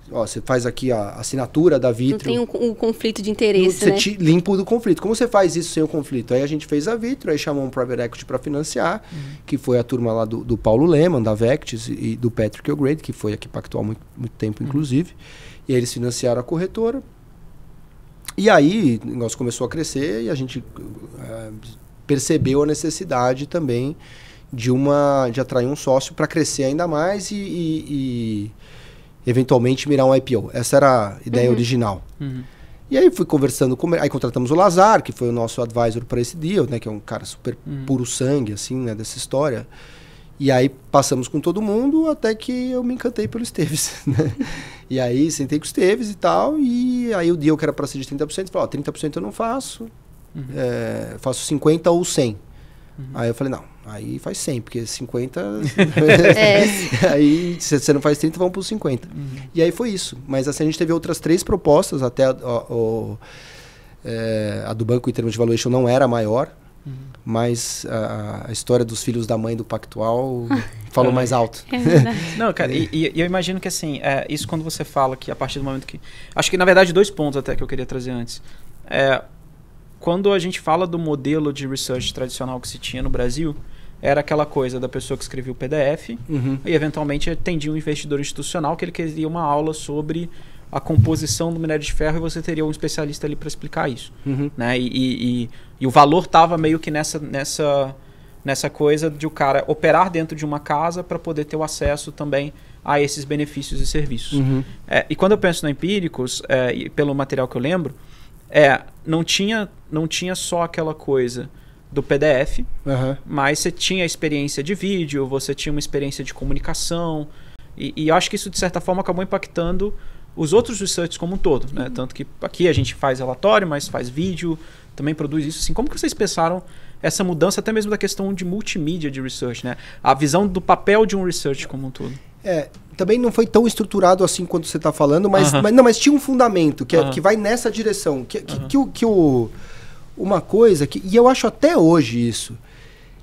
você faz aqui a assinatura da Vitrio. Não tem um conflito de interesse, você né? Limpo do conflito. Como você faz isso sem o conflito? Aí a gente fez a Vitrio, aí chamou um private equity para financiar, que foi a turma lá do Paulo Lehmann, da Vectis, e do Patrick O'Grady, que foi aqui Pactual há muito tempo, inclusive. E aí eles financiaram a corretora. E aí o negócio começou a crescer e a gente percebeu a necessidade também de atrair um sócio para crescer ainda mais e eventualmente mirar um IPO. Essa era a ideia original. E aí fui conversando aí contratamos o Lazar, que foi o nosso advisor para esse deal, né, que é um cara super puro sangue assim, né, dessa história. E aí passamos com todo mundo até que eu me encantei pelo Esteves, né? E aí sentei com o Esteves e tal, e aí o deal que era para ser de 30%, falou, 30% eu não faço, faço 50 ou 100. Aí eu falei, não, aí faz 100, porque 50... aí se você não faz 30, vamos para os 50. E aí foi isso. Mas assim, a gente teve outras 3 propostas, até a do banco em termos de valuation não era maior, mas a história dos filhos da mãe do Pactual falou mais alto. É verdade. Não, cara, e eu imagino que assim, isso quando você fala que a partir do momento que... Acho que na verdade 2 pontos até que eu queria trazer antes. Quando a gente fala do modelo de research tradicional que se tinha no Brasil, era aquela coisa da pessoa que escrevia o PDF e eventualmente atendia um investidor institucional que ele queria uma aula sobre a composição do minério de ferro e você teria um especialista ali para explicar isso. Né? E o valor estava meio que nessa coisa de o cara operar dentro de uma casa para poder ter o acesso também a esses benefícios e serviços. E quando eu penso na Empíricos, e pelo material que eu lembro, não tinha só aquela coisa do PDF, mas você tinha a experiência de vídeo, você tinha uma experiência de comunicação, e eu acho que isso, de certa forma, acabou impactando os outros researchs como um todo, né? Tanto que aqui a gente faz relatório, mas faz vídeo, também produz isso. Assim, como que vocês pensaram essa mudança, até mesmo da questão de multimídia de research, né? A visão do papel de um research como um todo. Também não foi tão estruturado assim quanto você está falando, mas tinha um fundamento que vai nessa direção. Uma coisa que, e eu acho até hoje isso,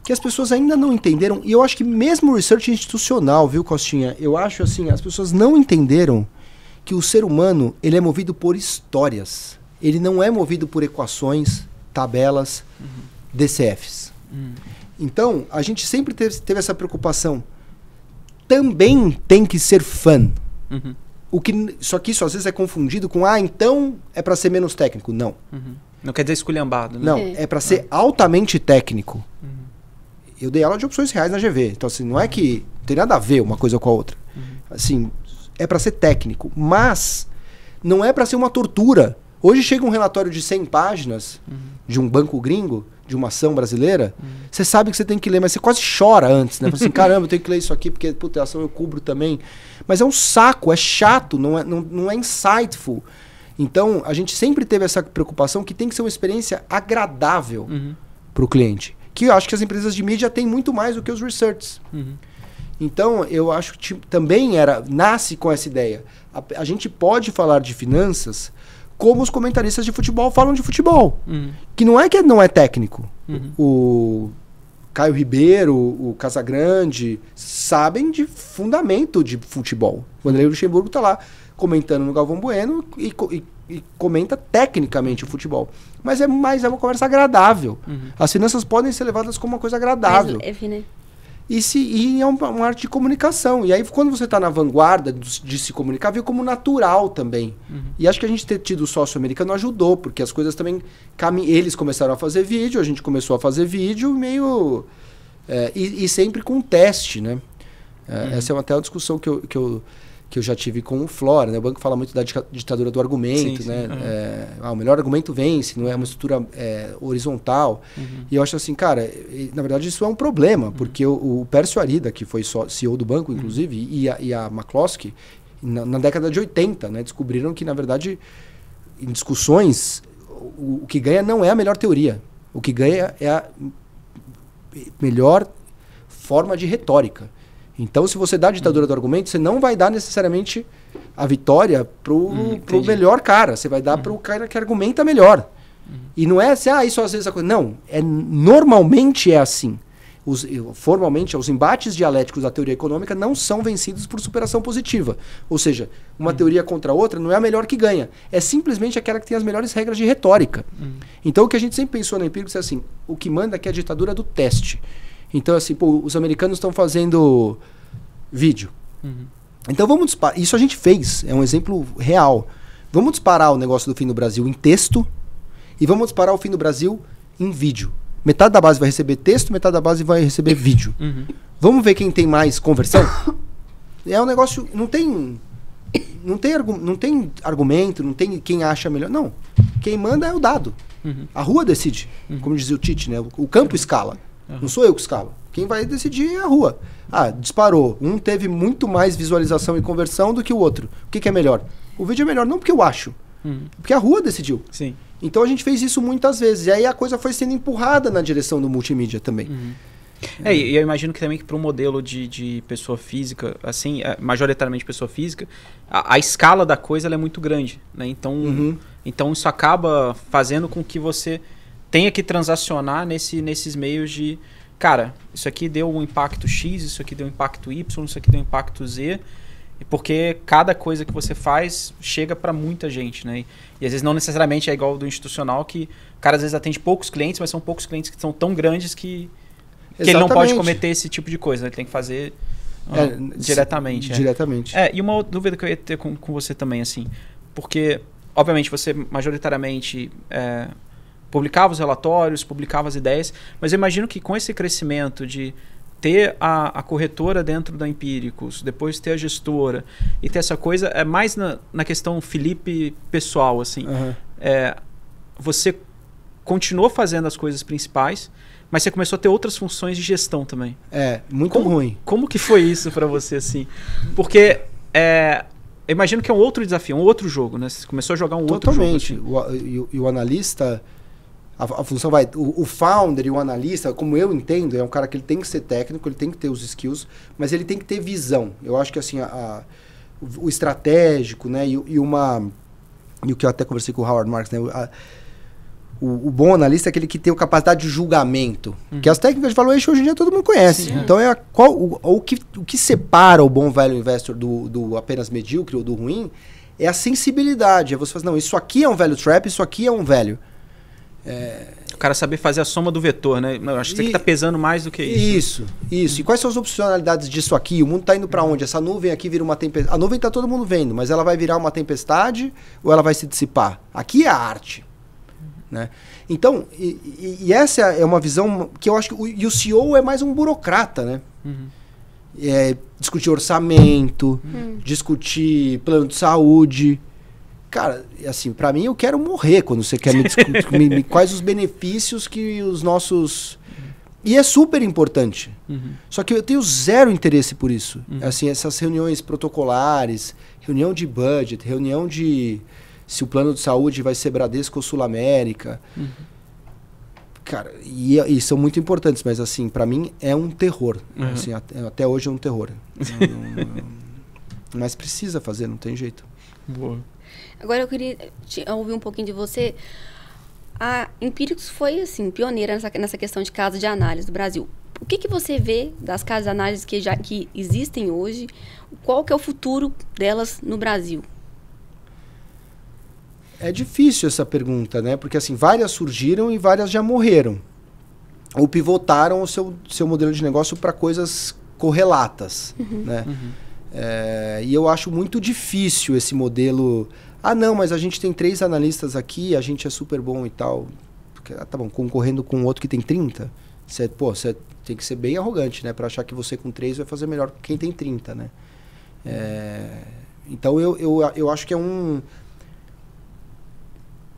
que as pessoas ainda não entenderam, e eu acho que mesmo o research institucional, viu, Costinha? Eu acho assim, as pessoas não entenderam que o ser humano, ele é movido por histórias. Ele não é movido por equações, tabelas, DCFs. Então, a gente sempre teve essa preocupação. Também tem que ser fã. Só que isso às vezes é confundido com, então é para ser menos técnico. Não. Não quer dizer esculhambado, né? Não, é para ser altamente técnico. Eu dei aula de opções reais na GV. Então, assim, não é que não tem nada a ver uma coisa com a outra. Assim, é para ser técnico. Mas não é para ser uma tortura. Hoje chega um relatório de 100 páginas de um banco gringo, de uma ação brasileira, você sabe que você tem que ler, mas você quase chora antes, né? Fala assim, caramba, eu tenho que ler isso aqui, porque, puta, a ação eu cubro também. Mas é um saco, é chato, não é insightful. Então, a gente sempre teve essa preocupação que tem que ser uma experiência agradável para o cliente. Que eu acho que as empresas de mídia têm muito mais do que os researchs. Então, eu acho que também nasce com essa ideia. A gente pode falar de finanças como os comentaristas de futebol falam de futebol. Que não é técnico. O Caio Ribeiro, o Casagrande, sabem de fundamento de futebol. O Vanderlei Luxemburgo está lá comentando no Galvão Bueno e comenta tecnicamente o futebol. Mas é uma conversa agradável. As finanças podem ser levadas como uma coisa agradável. Mais leve, né? E é uma arte de comunicação. E aí, quando você está na vanguarda de se comunicar, vê como natural também. E acho que a gente ter tido o sócio americano ajudou, porque as coisas também... Eles começaram a fazer vídeo, a gente começou a fazer vídeo meio... E sempre com teste, né? Essa é até uma discussão que eu já tive com o Flora, né? O banco fala muito da ditadura do argumento, sim, né? O melhor argumento vence, não é uma estrutura horizontal. E eu acho assim, cara, na verdade isso é um problema, porque o Pércio Arida, que foi CEO do banco, inclusive, e a McCloskey, na década de 80, né, descobriram que, na verdade, em discussões, o que ganha não é a melhor teoria. O que ganha é a melhor forma de retórica. Então, se você dá a ditadura do argumento, você não vai dar necessariamente a vitória pro melhor cara. Você vai dar pro cara que argumenta melhor. E não é assim, isso às vezes... Não, normalmente é assim. Formalmente, os embates dialéticos da teoria econômica não são vencidos por superação positiva. Ou seja, uma teoria contra a outra não é a melhor que ganha. É simplesmente aquela que tem as melhores regras de retórica. Então, o que a gente sempre pensou na Empíricos é assim, o que manda aqui é a ditadura do teste. Então, assim, os americanos estão fazendo vídeo. Então, vamos disparar. Isso a gente fez, é um exemplo real. Vamos disparar o negócio do Fim do Brasil em texto e vamos disparar o Fim do Brasil em vídeo. Metade da base vai receber texto, metade da base vai receber vídeo. Vamos ver quem tem mais conversão? É um negócio... Não tem argumento, não tem quem acha melhor. Não. Quem manda é o dado. A rua decide. Como dizia o Tite, né? O campo escala. Não sou eu que escalo. Quem vai decidir é a rua. Disparou. Um teve muito mais visualização e conversão do que o outro. O que é melhor? O vídeo é melhor não porque eu acho. Porque a rua decidiu. Sim. Então a gente fez isso muitas vezes. E aí a coisa foi sendo empurrada na direção do multimídia também. E eu imagino que também que para o modelo de pessoa física, assim, majoritariamente pessoa física, a escala da coisa ela é muito grande, né? Então isso acaba fazendo com que você tenha que transacionar nesses meios de, cara, isso aqui deu um impacto X, isso aqui deu um impacto Y, isso aqui deu um impacto Z, porque cada coisa que você faz chega para muita gente, né? E às vezes não necessariamente é igual do institucional, que o cara às vezes atende poucos clientes, mas são poucos clientes que são tão grandes que ele não pode cometer esse tipo de coisa, né? Ele tem que fazer diretamente. Diretamente. E uma outra dúvida que eu ia ter com você também, assim, porque, obviamente, você majoritariamente publicava os relatórios, publicava as ideias, mas eu imagino que com esse crescimento de ter a corretora dentro da Empíricos, depois ter a gestora e ter essa coisa, é mais na questão Felipe pessoal, assim. Você continuou fazendo as coisas principais, mas você começou a ter outras funções de gestão também. Muito ruim. Como que foi isso para você, assim? Porque eu imagino que é um outro desafio, um outro jogo, né? Você começou a jogar um outro jogo. Totalmente. E o analista, a função vai... O founder e o analista, como eu entendo, é um cara que ele tem que ser técnico, ele tem que ter os skills, mas ele tem que ter visão. Eu acho que, assim, o estratégico, né? E o que eu até conversei com o Howard Marks, né? O bom analista é aquele que tem a capacidade de julgamento. Que as técnicas de valuation hoje em dia todo mundo conhece. Sim. Então, o que separa o bom value investor do apenas medíocre ou do ruim é a sensibilidade. É você falar, não, isso aqui é um value trap, isso aqui é um value. O cara saber fazer a soma do vetor, né? Eu acho que isso aqui tá pesando mais do que isso. Isso. E quais são as opcionalidades disso aqui? O mundo tá indo para onde? Essa nuvem aqui vira uma tempestade. A nuvem tá todo mundo vendo, mas ela vai virar uma tempestade ou ela vai se dissipar? Aqui é a arte. Né? Então, e essa é uma visão que eu acho que o CEO é mais um burocrata, né? Discutir orçamento, discutir plano de saúde. Cara, assim, pra mim eu quero morrer quando você quer me discutir quais os benefícios que os nossos... E é super importante. Só que eu tenho zero interesse por isso. Assim, essas reuniões protocolares, reunião de budget, reunião de... se o plano de saúde vai ser Bradesco ou Sul-América. Cara, e são muito importantes, mas assim, pra mim é um terror. Assim, até hoje é um terror. Mas precisa fazer, não tem jeito. Boa. Agora eu queria ouvir um pouquinho de você. A Empíricos foi, assim, pioneira nessa questão de casas de análise do Brasil. O que você vê das casas de análise que existem hoje? Qual que é o futuro delas no Brasil? É difícil essa pergunta, né? Porque assim, várias surgiram e várias já morreram. Ou pivotaram o seu modelo de negócio para coisas correlatas, né? E eu acho muito difícil esse modelo... não, mas a gente tem 3 analistas aqui, a gente é super bom e tal. Porque, tá bom, concorrendo com outro que tem 30, você tem que ser bem arrogante, né? Para achar que você com 3 vai fazer melhor que quem tem 30, né? Então eu acho que é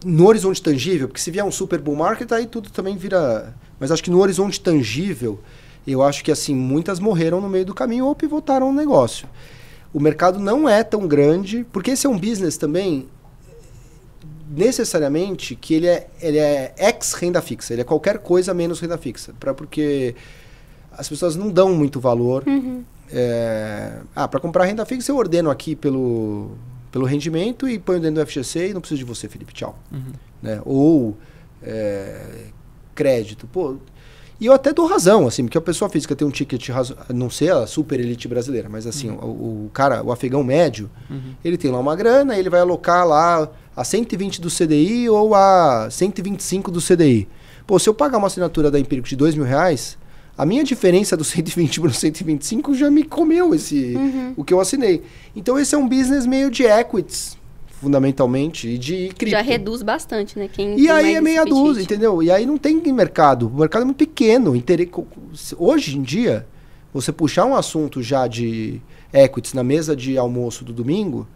no horizonte tangível, porque se vier um super bull market, aí tudo também vira... Mas acho que no horizonte tangível, eu acho que assim, muitas morreram no meio do caminho ou pivotaram o negócio. O mercado não é tão grande, porque esse é um business também, necessariamente, que ele é ex-renda fixa, ele é qualquer coisa menos renda fixa, porque as pessoas não dão muito valor. Para comprar renda fixa, eu ordeno aqui pelo rendimento e ponho dentro do FGC e não preciso de você, Felipe, tchau. Né? Ou crédito. Pô, e eu até dou razão, assim, porque a pessoa física tem um ticket, não sei a super elite brasileira, mas assim, o cara, o afegão médio, ele tem lá uma grana, ele vai alocar lá a 120 do CDI ou a 125 do CDI. Pô, se eu pagar uma assinatura da Empíricos de R$2.000, a minha diferença do 120 para o 125 já me comeu o que eu assinei. Então esse é um business meio de equities, fundamentalmente, e de cripto. Já reduz bastante, né? E aí é meia dúzia, entendeu? E aí não tem mercado. O mercado é muito pequeno. Hoje em dia, você puxar um assunto já de equities na mesa de almoço do domingo,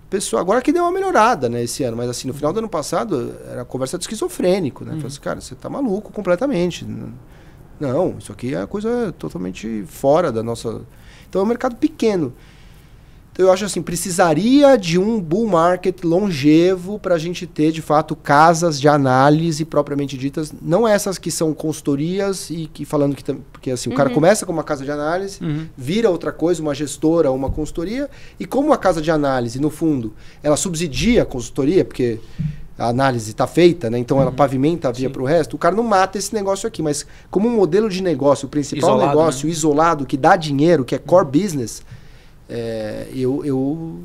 pessoal, agora que deu uma melhorada, né, esse ano, mas assim, no final do ano passado, era a conversa de esquizofrênico, né? Falei assim, cara, você tá maluco completamente. Não, isso aqui é coisa totalmente fora da nossa... Então é um mercado pequeno. Então eu acho assim, precisaria de um bull market longevo para a gente ter, de fato, casas de análise propriamente ditas. Não essas que são consultorias e que falando que... Porque assim, o cara começa com uma casa de análise, vira outra coisa, uma gestora, uma consultoria. E como a casa de análise, no fundo, ela subsidia a consultoria, porque... a análise está feita, né? Então ela pavimenta a via para o resto. O cara não mata esse negócio aqui, mas como um modelo de negócio, o principal negócio, né? Isolado, que dá dinheiro, que é core business, eu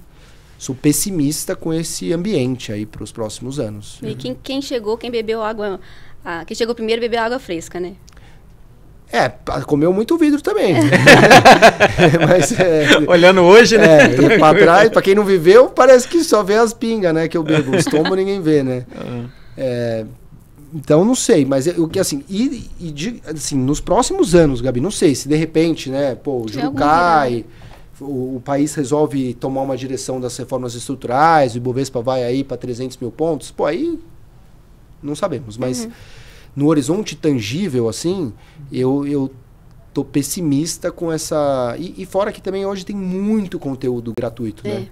sou pessimista com esse ambiente aí para os próximos anos. E quem chegou primeiro bebeu água fresca, né? Comeu muito vidro também. Mas, olhando hoje, né? Para trás, para quem não viveu, parece que só vê as pingas, né? Que eu bebo. O estômago ninguém vê, né? Então, não sei, mas o que assim, assim, nos próximos anos, Gabi, não sei se de repente, né, o juro cai, o país resolve tomar uma direção das reformas estruturais, o Ibovespa vai aí para 300 mil pontos, aí não sabemos, mas no horizonte tangível, assim, eu tô pessimista com essa... E fora que também hoje tem muito conteúdo gratuito, né?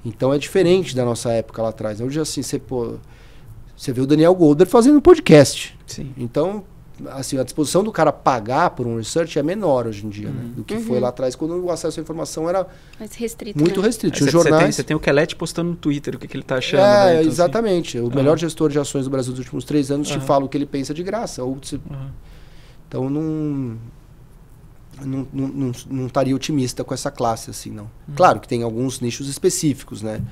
Então é diferente da nossa época lá atrás. Hoje, assim, você vê o Daniel Goldberg fazendo podcast. Sim. Então, assim, a disposição do cara pagar por um research é menor hoje em dia, né? Do que foi lá atrás, quando o acesso à informação era mais restrito, muito né? restrito. Os jornais... Você tem o Kelete postando no Twitter o que ele tá achando. Né? Então, exatamente. Assim... O melhor gestor de ações do Brasil dos últimos 3 anos te fala o que ele pensa de graça. Então, não estaria otimista com essa classe, assim, não. Claro que tem alguns nichos específicos, né?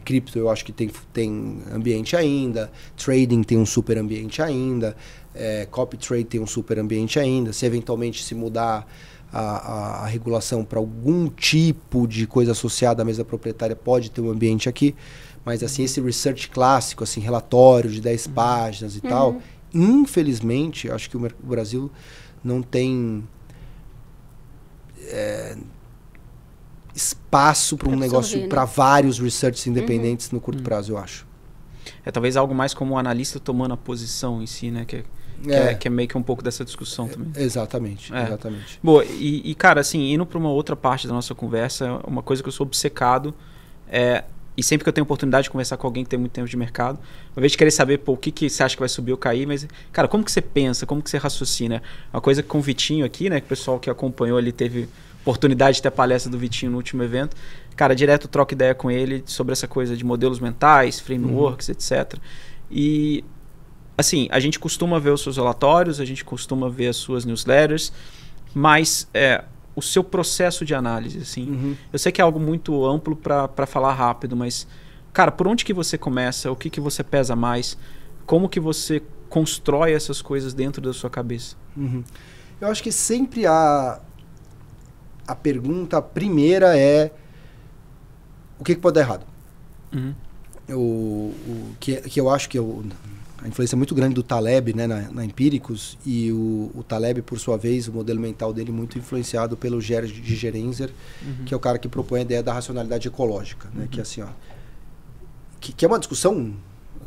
Cripto eu acho que tem ambiente ainda, trading tem um super ambiente ainda, copy trade tem um super ambiente ainda. Se eventualmente se mudar a regulação para algum tipo de coisa associada à mesa proprietária, pode ter um ambiente aqui. Mas assim, esse research clássico, assim, relatório de 10 páginas e tal, infelizmente, acho que o Brasil não tem espaço para um negócio, né? Para vários researchs independentes no curto prazo, eu acho. Talvez algo mais como um analista tomando a posição em si, né? Que é meio que um pouco dessa discussão também. Exatamente, exatamente. Boa, e cara, assim, indo para uma outra parte da nossa conversa, uma coisa que eu sou obcecado e sempre que eu tenho oportunidade de conversar com alguém que tem muito tempo de mercado, uma vez de querer saber o que você acha que vai subir ou cair, mas, cara, como que você pensa, como que você raciocina? Uma coisa que com o Vitinho aqui, né, que o pessoal que acompanhou ali teve oportunidade de ter a palestra do Vitinho no último evento, cara, direto troco ideia com ele sobre essa coisa de modelos mentais, frameworks, etc. E, assim, a gente costuma ver os seus relatórios, a gente costuma ver as suas newsletters, mas o seu processo de análise, assim, eu sei que é algo muito amplo para falar rápido, mas, cara, por onde que você começa? O que você pesa mais? Como que você constrói essas coisas dentro da sua cabeça? Eu acho que sempre a pergunta primeira é o que pode dar errado? Que eu acho que a influência muito grande do Taleb, né, na Empíricos, e o Taleb, por sua vez, o modelo mental dele muito influenciado pelo Gerd de Gerenzer, que é o cara que propõe a ideia da racionalidade ecológica, né, que assim, que é uma discussão,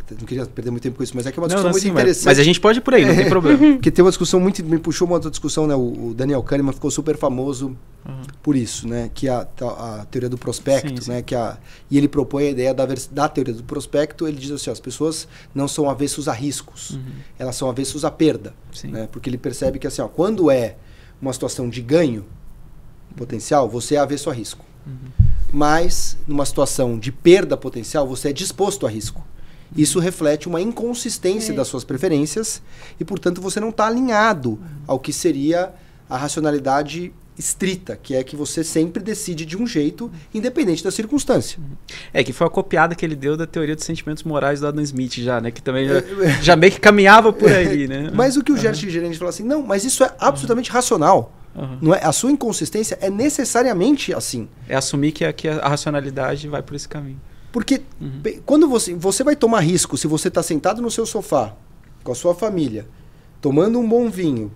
não queria perder muito tempo com isso, mas é que é uma discussão muito interessante. Mas a gente pode ir por aí, não tem problema. Porque tem uma discussão me puxou uma outra discussão, né, o Daniel Kahneman ficou super famoso por isso, né, que a teoria do prospecto, sim. Né, e ele propõe a ideia da teoria do prospecto. Ele diz assim, as pessoas não são avessos a riscos, elas são avessos à perda, né, porque ele percebe que assim, quando é uma situação de ganho potencial, você é avesso a risco, mas numa situação de perda potencial, você é disposto a risco. Isso reflete uma inconsistência das suas preferências e, portanto, você não está alinhado ao que seria a racionalidade estrita, que é que você sempre decide de um jeito, independente da circunstância. Que foi a copiada que ele deu da teoria dos sentimentos morais do Adam Smith já, né? Que também já meio que caminhava por aí, né? Mas o que o Gerd Gerenzer falou assim, não, mas isso é absolutamente racional. Não é, a sua inconsistência é necessariamente assim. É assumir que a racionalidade vai por esse caminho. Porque quando você vai tomar risco, se você está sentado no seu sofá, com a sua família, tomando um bom vinho,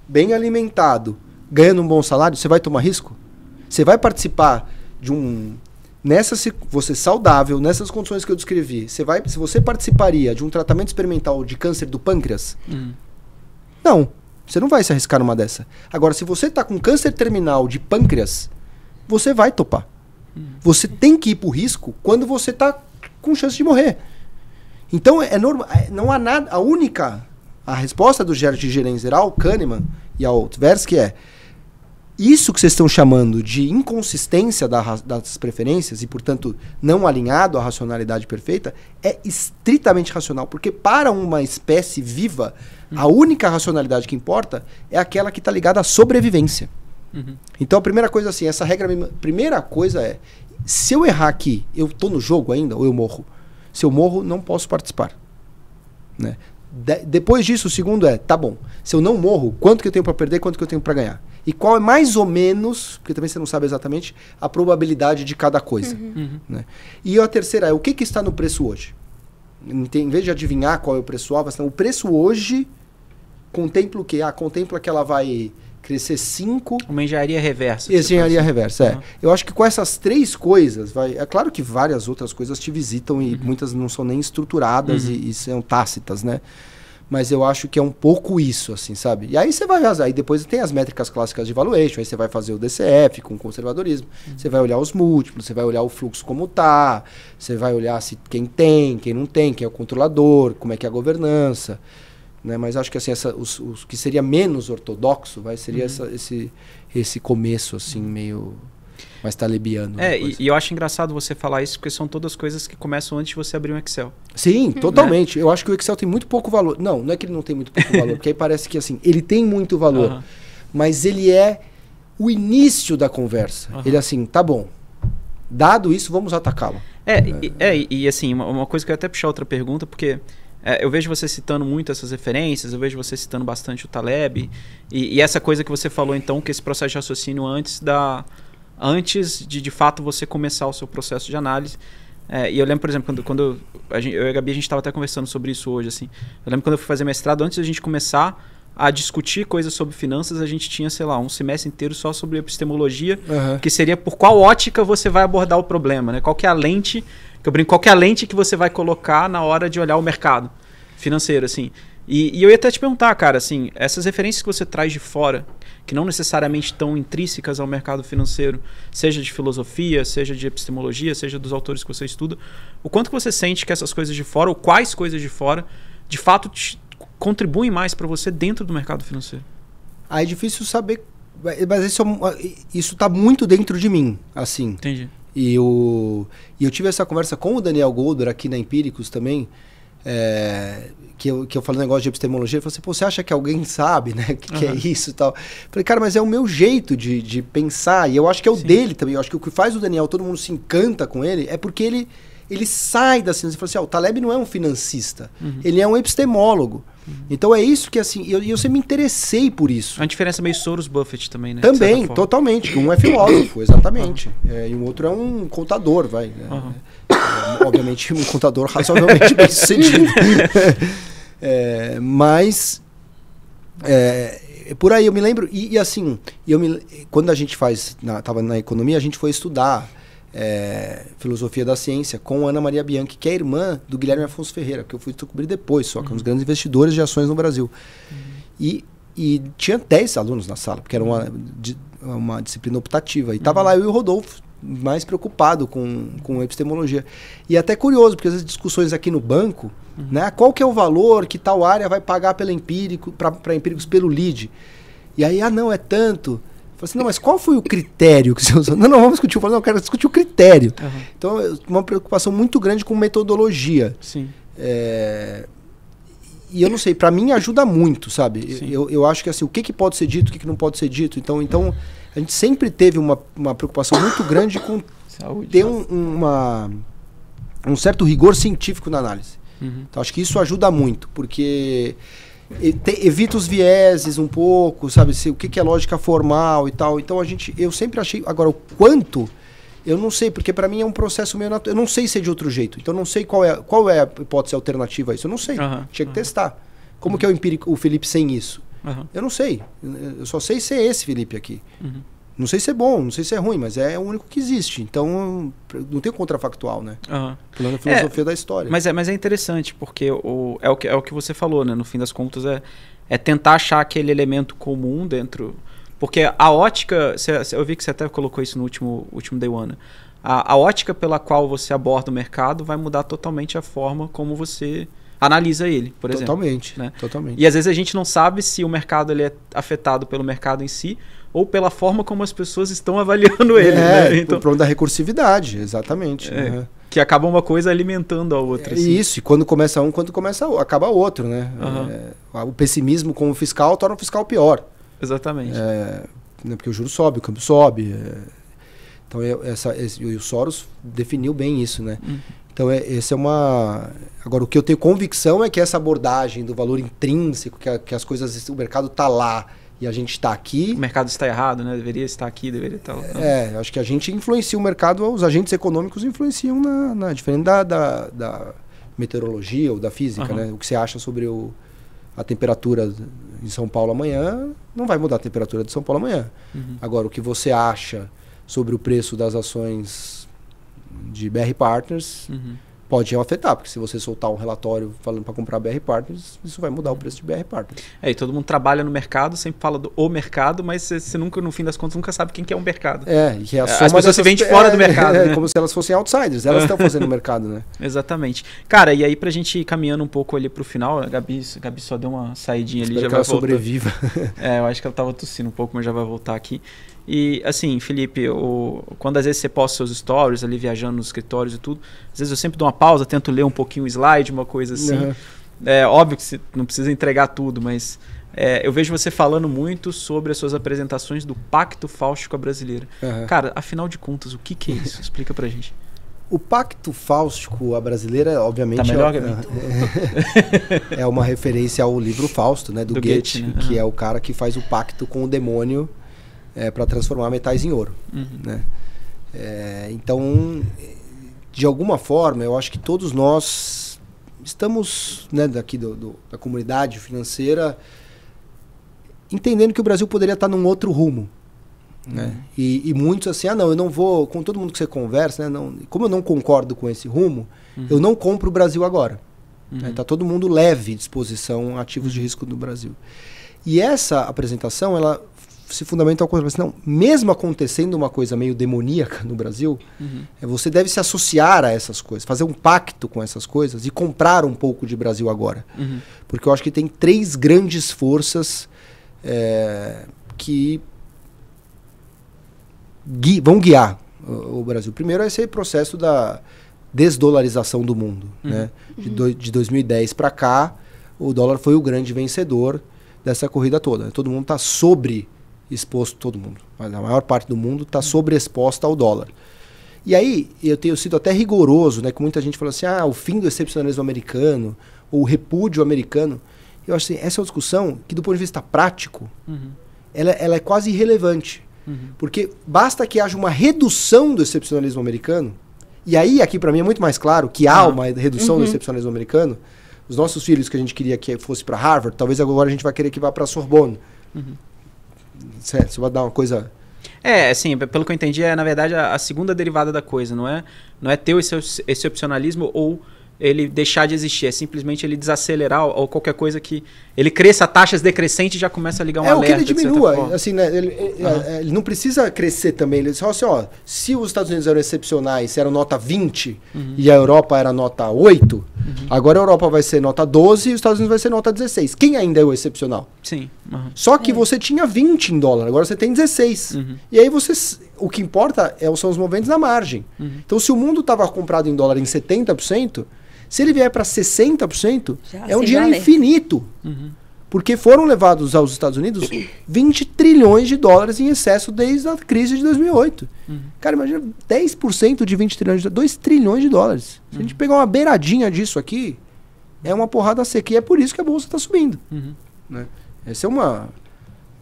bem alimentado, ganhando um bom salário, você vai tomar risco? Você vai participar de você saudável, nessas condições que eu descrevi, se você participaria de um tratamento experimental de câncer do pâncreas? Não, você não vai se arriscar numa dessa. Agora, se você está com câncer terminal de pâncreas, você vai topar. Você tem que ir pro risco quando você está com chance de morrer. Então, é normal, não há nada. A resposta do Gerd Gerenzer ao Kahneman e ao Tversky é: isso que vocês estão chamando de inconsistência das preferências e, portanto, não alinhado à racionalidade perfeita, é estritamente racional. Porque para uma espécie viva, a única racionalidade que importa é aquela que está ligada à sobrevivência. Então a primeira coisa assim, primeira coisa é, se eu errar aqui, eu estou no jogo ainda ou eu morro? Se eu morro, não posso participar, né? Depois disso, o segundo é, tá bom, se eu não morro, quanto que eu tenho para perder, quanto que eu tenho para ganhar? E qual é mais ou menos, porque também você não sabe exatamente, a probabilidade de cada coisa, né? E a terceira é, o que está no preço hoje? Em vez de adivinhar qual é o preço-alvo, o preço hoje contempla o quê? Contempla que ela vai crescer 5... Uma engenharia reversa. Engenharia reversa, Eu acho que com essas 3 coisas, é claro que várias outras coisas te visitam e muitas não são nem estruturadas e são tácitas, né? Mas eu acho que é um pouco isso, assim, sabe? E aí você vai aí depois tem as métricas clássicas de valuation, aí você vai fazer o DCF com conservadorismo, você vai olhar os múltiplos, você vai olhar o fluxo como tá, você vai olhar se quem tem, quem não tem, quem é o controlador, como é que é a governança, né? Mas acho que assim, os que seria menos ortodoxo, seria esse começo, assim, meio mais talebiano. E eu acho engraçado você falar isso, porque são todas coisas que começam antes de você abrir um Excel. Sim, totalmente. Né? Eu acho que o Excel tem muito pouco valor. Não é que ele não tem muito pouco valor, porque aí parece que assim, ele tem muito valor, mas ele é o início da conversa. Ele assim, tá bom, dado isso, vamos atacá-lo. E assim, uma coisa que eu ia até puxar outra pergunta, porque eu vejo você citando muito essas referências, eu vejo você citando bastante o Taleb, e essa coisa que você falou então, que esse processo de raciocínio antes de fato você começar o seu processo de análise. E eu lembro, por exemplo, quando eu e a Gabi, a gente estava até conversando sobre isso hoje, assim. Eu lembro quando eu fui fazer mestrado, antes da gente começar a discutir coisas sobre finanças, a gente tinha, sei lá, um semestre inteiro só sobre epistemologia, que seria por qual ótica você vai abordar o problema, né? Qual que é a lente, qual que é a lente que você vai colocar na hora de olhar o mercado financeiro, assim. E eu ia até te perguntar, cara, assim, essas referências que você traz de fora, que não necessariamente estão intrínsecas ao mercado financeiro, seja de filosofia, seja de epistemologia, seja dos autores que você estuda, o quanto que você sente que essas coisas de fora, ou quais coisas de fora, de fato contribuem mais para você dentro do mercado financeiro? É difícil saber, mas isso está muito dentro de mim, assim. Entendi. E eu tive essa conversa com o Daniel Goldor aqui na Empíricos também, que eu falei um negócio de epistemologia, ele falou assim, pô, você acha que alguém sabe, né, que é isso e tal? Eu falei, cara, mas é o meu jeito de pensar, e eu acho que é o dele também, eu acho que o que faz o Daniel, todo mundo se encanta com ele, é porque ele sai da ciência, ele fala assim, o Taleb não é um financista, ele é um epistemólogo. Então é isso que, assim, eu sempre me interessei por isso. A diferença meio Soros Buffett também, né? Também, totalmente, que um é filósofo, exatamente, e o outro é um contador, obviamente um contador razoavelmente bem sucedido. Mas por aí eu me lembro, e assim, quando a gente estava na economia, a gente foi estudar filosofia da ciência com Ana Maria Bianchi, que é irmã do Guilherme Afonso Ferreira, que eu fui descobrir depois, só que é um dos grandes investidores de ações no Brasil. E tinha 10 alunos na sala, porque era uma disciplina optativa. E estava lá eu e o Rodolfo, mais preocupado com epistemologia. E até curioso, porque às vezes discussões aqui no banco, né, qual que é o valor que tal área vai pagar para Empíricos pelo lead? E aí, não, é tanto. Eu falei assim, não, mas qual foi o critério que você usou? Não, vamos discutir. Eu falei, não, eu quero discutir o critério. Então, uma preocupação muito grande com metodologia. Sim. E eu não sei, para mim ajuda muito, sabe? Eu acho que assim, o que pode ser dito, o que não pode ser dito. Então a gente sempre teve uma preocupação muito grande com ter um certo rigor científico na análise. Então acho que isso ajuda muito, porque evita os vieses um pouco, sabe? O que é lógica formal e tal. Então eu sempre achei, agora o quanto, eu não sei, porque para mim é um processo meio natural. Eu não sei ser de outro jeito, então eu não sei qual é a hipótese alternativa a isso, eu não sei, tinha que testar. Como que é o Felipe sem isso? Eu não sei, eu só sei ser esse Felipe aqui. Não sei se é bom, não sei se é ruim, mas é o único que existe. Então, não tem contrafactual, né? Pela filosofia da história. Mas é interessante, porque é o que você falou, né? No fim das contas, é tentar achar aquele elemento comum dentro. Porque a ótica, eu vi que você até colocou isso no último Day One, né? A ótica pela qual você aborda o mercado vai mudar totalmente a forma como você analisa ele, por exemplo. Totalmente, né? Totalmente. E às vezes a gente não sabe se o mercado ele é afetado pelo mercado em si ou pela forma como as pessoas estão avaliando ele. Né? Então, o problema da recursividade, exatamente. Que acaba uma coisa alimentando a outra. Isso, e quando começa um, acaba o outro, né? O pessimismo com o fiscal torna o fiscal pior. Exatamente. Porque o juro sobe, o câmbio sobe. Então, e o Soros definiu bem isso, né? Então, essa é uma... Agora, o que eu tenho convicção é que essa abordagem do valor intrínseco, que as coisas, o mercado está lá e a gente está aqui... O mercado está errado, né? Deveria estar aqui, deveria estar lá. Acho que a gente influencia o mercado, os agentes econômicos influenciam diferente meteorologia ou da física, né? O que você acha sobre a temperatura em São Paulo amanhã, não vai mudar a temperatura de São Paulo amanhã. Agora, o que você acha sobre o preço das ações de BR Partners pode afetar, porque se você soltar um relatório falando para comprar BR Partners, isso vai mudar o preço de BR Partners. E todo mundo trabalha no mercado, sempre fala do o mercado, mas você nunca, no fim das contas, nunca sabe quem que é o mercado. Que as pessoas se vendem fora do mercado. Né? Como se elas fossem outsiders, elas estão fazendo o mercado, né? Exatamente. Cara, e aí pra gente ir caminhando um pouco ali pro final, a Gabi só deu uma saidinha ali, já vai voltar. Sobreviva. Eu acho que ela tava tossindo um pouco, mas já vai voltar aqui. E assim, Felipe, quando às vezes você posta seus stories ali viajando nos escritórios e tudo, às vezes eu sempre dou uma pausa, tento ler um pouquinho o slide, uma coisa assim. É óbvio que você não precisa entregar tudo, mas eu vejo você falando muito sobre as suas apresentações do Pacto Fáustico à Brasileira. Cara, afinal de contas, o que é isso? Explica pra gente. O Pacto Fáustico à Brasileira, obviamente, tá melhor, é uma referência ao livro Fausto, né, do Goethe, né? Que é o cara que faz o pacto com o demônio para transformar metais em ouro. Né? Então, de alguma forma, eu acho que todos nós estamos, né, daqui da comunidade financeira entendendo que o Brasil poderia estar num outro rumo. Né? E muitos assim, não, eu não vou, com todo mundo que você conversa, né, como eu não concordo com esse rumo, eu não compro o Brasil agora. Tá todo mundo leve disposição ativos de risco do Brasil. E essa apresentação, ela se fundamenta ao contrário. Não, mesmo acontecendo uma coisa meio demoníaca no Brasil, você deve se associar a essas coisas, fazer um pacto com essas coisas e comprar um pouco de Brasil agora. Porque eu acho que tem 3 grandes forças que vão guiar o Brasil. Primeiro é esse processo da desdolarização do mundo. Né? De 2010 para cá, o dólar foi o grande vencedor dessa corrida toda. Todo mundo está sobreexposto, todo mundo, mas a maior parte do mundo está sobreexposta ao dólar. E aí, eu tenho sido até rigoroso, né, que muita gente fala assim, o fim do excepcionalismo americano, ou o repúdio americano. Eu acho assim, essa é uma discussão que, do ponto de vista prático, ela é quase irrelevante. Porque basta que haja uma redução do excepcionalismo americano, e aí aqui para mim é muito mais claro que há uma redução do excepcionalismo americano. Os nossos filhos que a gente queria que fosse para Harvard, talvez agora a gente vai querer que vá para a Sorbonne. Certo, isso vai dar uma coisa... assim, pelo que eu entendi, na verdade a segunda derivada da coisa, não é ter esse excepcionalismo ou ele deixar de existir, é simplesmente ele desacelerar ou qualquer coisa que ele cresça a taxas decrescentes e já começa a ligar um alerta. É o que ele diminua, assim, né, ele não precisa crescer também, ele só assim, se os Estados Unidos eram excepcionais, eram nota 20 e a Europa era nota 8, agora a Europa vai ser nota 12 e os Estados Unidos vai ser nota 16. Quem ainda é o excepcional? Sim. Só que você tinha 20 em dólar, agora você tem 16. E aí o que importa são os movimentos na margem. Então se o mundo estava comprado em dólar em 70%, se ele vier para 60%, é um dinheiro infinito. Porque foram levados aos Estados Unidos 20 trilhões de dólares em excesso desde a crise de 2008. Cara, imagina 10% de 20 trilhões de dólares, 2 trilhões de dólares. Se a gente pegar uma beiradinha disso aqui, é uma porrada seca. E é por isso que a bolsa está subindo. Né? Essa é uma...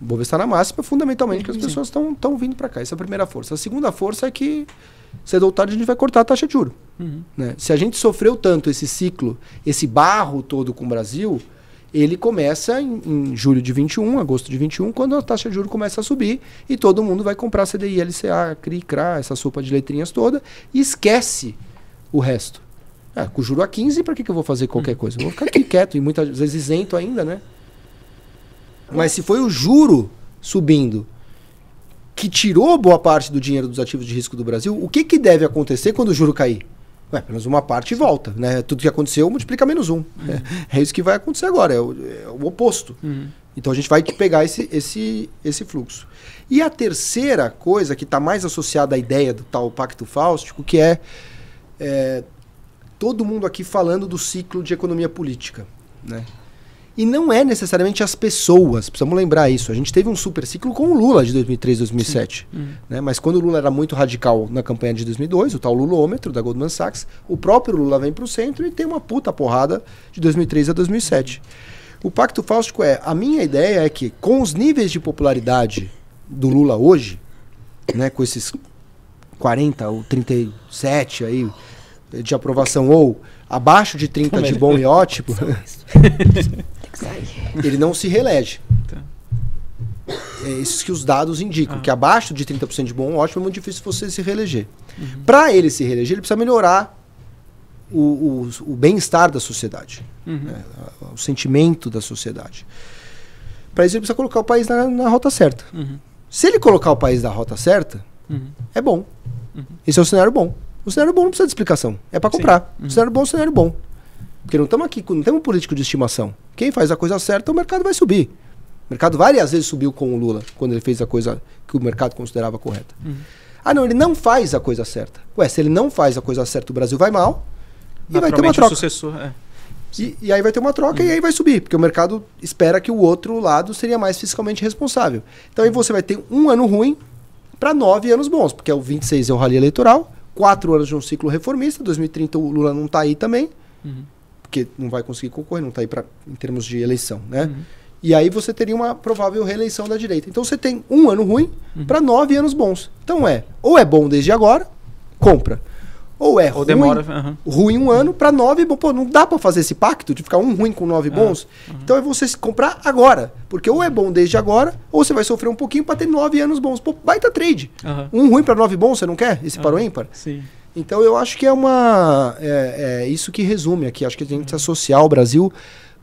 O Bovespa está na máxima, fundamentalmente, que as pessoas estão vindo para cá. Essa é a primeira força. A segunda força é que cedo ou tarde a gente vai cortar a taxa de juros. Né? Se a gente sofreu tanto esse ciclo, esse barro todo com o Brasil, ele começa em julho de 21, agosto de 21, quando a taxa de juros começa a subir e todo mundo vai comprar CDI, LCA, CRI, CRA, essa sopa de letrinhas toda e esquece o resto. Com o juro a 15, para que eu vou fazer qualquer coisa? Eu vou ficar aqui quieto e muitas vezes isento ainda, né? Mas se foi o juro subindo que tirou boa parte do dinheiro dos ativos de risco do Brasil, o que deve acontecer quando o juro cair? Apenas uma parte volta, né? Tudo que aconteceu multiplica menos 1. É isso que vai acontecer agora, é o oposto. Então a gente vai pegar esse fluxo. E a terceira coisa que está mais associada à ideia do tal Pacto Fáustico, que é todo mundo aqui falando do ciclo de economia política, né? E não é necessariamente as pessoas, precisamos lembrar isso. A gente teve um super ciclo com o Lula de 2003, 2007. Né? Mas quando o Lula era muito radical na campanha de 2002, o tal Lulômetro da Goldman Sachs, o próprio Lula vem para o centro e tem uma puta porrada de 2003 a 2007. O Pacto Fáustico a minha ideia é que com os níveis de popularidade do Lula hoje, né, com esses 40 ou 37 aí, de aprovação ou abaixo de 30 de bom e ótimo, ele não se reelege. É isso que os dados indicam, que abaixo de 30% de bom ou ótimo é muito difícil você se reeleger. Para ele se reeleger, ele precisa melhorar o bem-estar da sociedade, né? O sentimento da sociedade. Para isso ele precisa colocar o país na rota certa. Se ele colocar o país na rota certa, é bom. Esse é o cenário bom. O cenário bom não precisa de explicação. É para comprar. O cenário bom é o cenário bom. Porque não estamos aqui, não temos um político de estimação. Quem faz a coisa certa, o mercado vai subir. O mercado várias vezes subiu com o Lula, quando ele fez a coisa que o mercado considerava correta. Ah, não, ele não faz a coisa certa. Ué, se ele não faz a coisa certa, o Brasil vai mal e vai ter uma troca. O sucessor, e aí vai ter uma troca e aí vai subir, porque o mercado espera que o outro lado seria mais fiscalmente responsável. Então aí você vai ter um ano ruim para 9 anos bons, porque o 26 é o rally eleitoral, 4 anos de um ciclo reformista, 2030 o Lula não está aí também, porque não vai conseguir concorrer, não está aí em termos de eleição, né? E aí você teria uma provável reeleição da direita. Então você tem um ano ruim para 9 anos bons. Então ou é bom desde agora, compra. Ou é ruim, demora, ruim um ano para 9 bons. Pô, não dá para fazer esse pacto de ficar um ruim com 9 bons. Então é você se comprar agora. Porque ou é bom desde agora, ou você vai sofrer um pouquinho para ter 9 anos bons. Pô, baita trade. Um ruim para 9 bons, você não quer? Esse para o ímpar? Sim. Então eu acho que é isso que resume aqui. Acho que a gente associar o Brasil,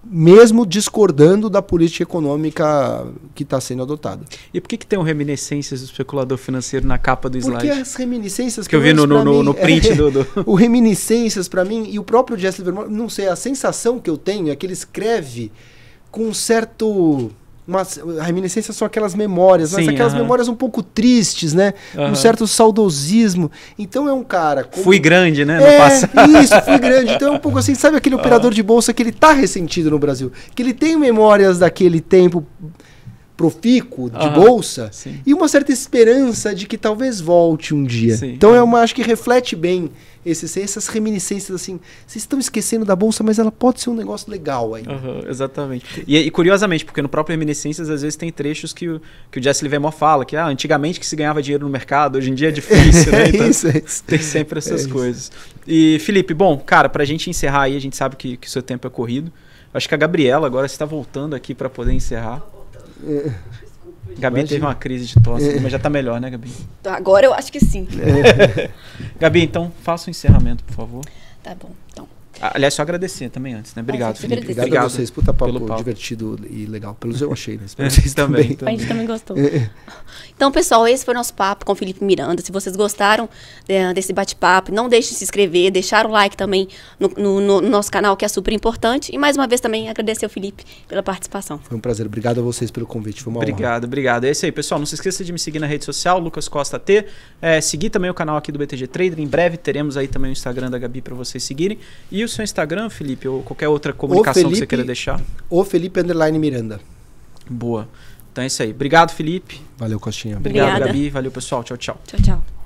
mesmo discordando da política econômica que está sendo adotada. E por que tem o reminiscências do especulador financeiro na capa do slide? Porque as reminiscências... Que eu vi no print do... O reminiscências, para mim, e o próprio Jesse Livermore, não sei, a sensação que eu tenho é que ele escreve com um certo... reminiscências são aquelas memórias, mas aquelas memórias um pouco tristes, né? Um certo saudosismo. Então é um cara... Fui grande, né? No passado. Isso, fui grande. Então é um pouco assim, sabe aquele operador de bolsa que ele tá ressentido no Brasil? Que ele tem memórias daquele tempo profícuo de bolsa e uma certa esperança de que talvez volte um dia. Então acho que reflete bem essas reminiscências assim. Vocês estão esquecendo da bolsa, mas ela pode ser um negócio legal ainda. Exatamente. E curiosamente, porque no próprio Reminiscências às vezes tem trechos que o Jesse Livermore fala que antigamente que se ganhava dinheiro no mercado, hoje em dia é difícil, né? Então, tem sempre essas coisas. E Felipe, bom, cara, pra gente encerrar aí, a gente sabe que o seu tempo é corrido. Acho que a Gabriela agora está voltando aqui para poder encerrar. Gabi teve uma crise de tosse, mas já tá melhor, né, Gabi? Agora eu acho que sim. Gabi, então faça o encerramento, por favor. Tá bom, então. Aliás, só agradecer também antes, né? Obrigado, Felipe. Obrigado a vocês. Puta papo divertido e legal. Pelos eu achei, né? Vocês também. A gente também gostou. Então, pessoal, esse foi o nosso papo com o Felipe Miranda. Se vocês gostaram desse bate-papo, não deixem de se inscrever, deixar o like também no nosso canal, que é super importante. E mais uma vez também agradecer ao Felipe pela participação. Foi um prazer. Obrigado a vocês pelo convite. Foi uma honra. Obrigado. É isso aí, pessoal. Não se esqueça de me seguir na rede social, Lucas Costa T. Seguir também o canal aqui do BTG Trader. Em breve teremos aí também o Instagram da Gabi para vocês seguirem. E o seu Instagram, Felipe, ou qualquer outra comunicação que você queira deixar? O Felipe _Miranda. Boa. Então é isso aí. Obrigado, Felipe. Valeu, Costinha. Obrigado, Gabi. Valeu, pessoal. Tchau, tchau. Tchau, tchau.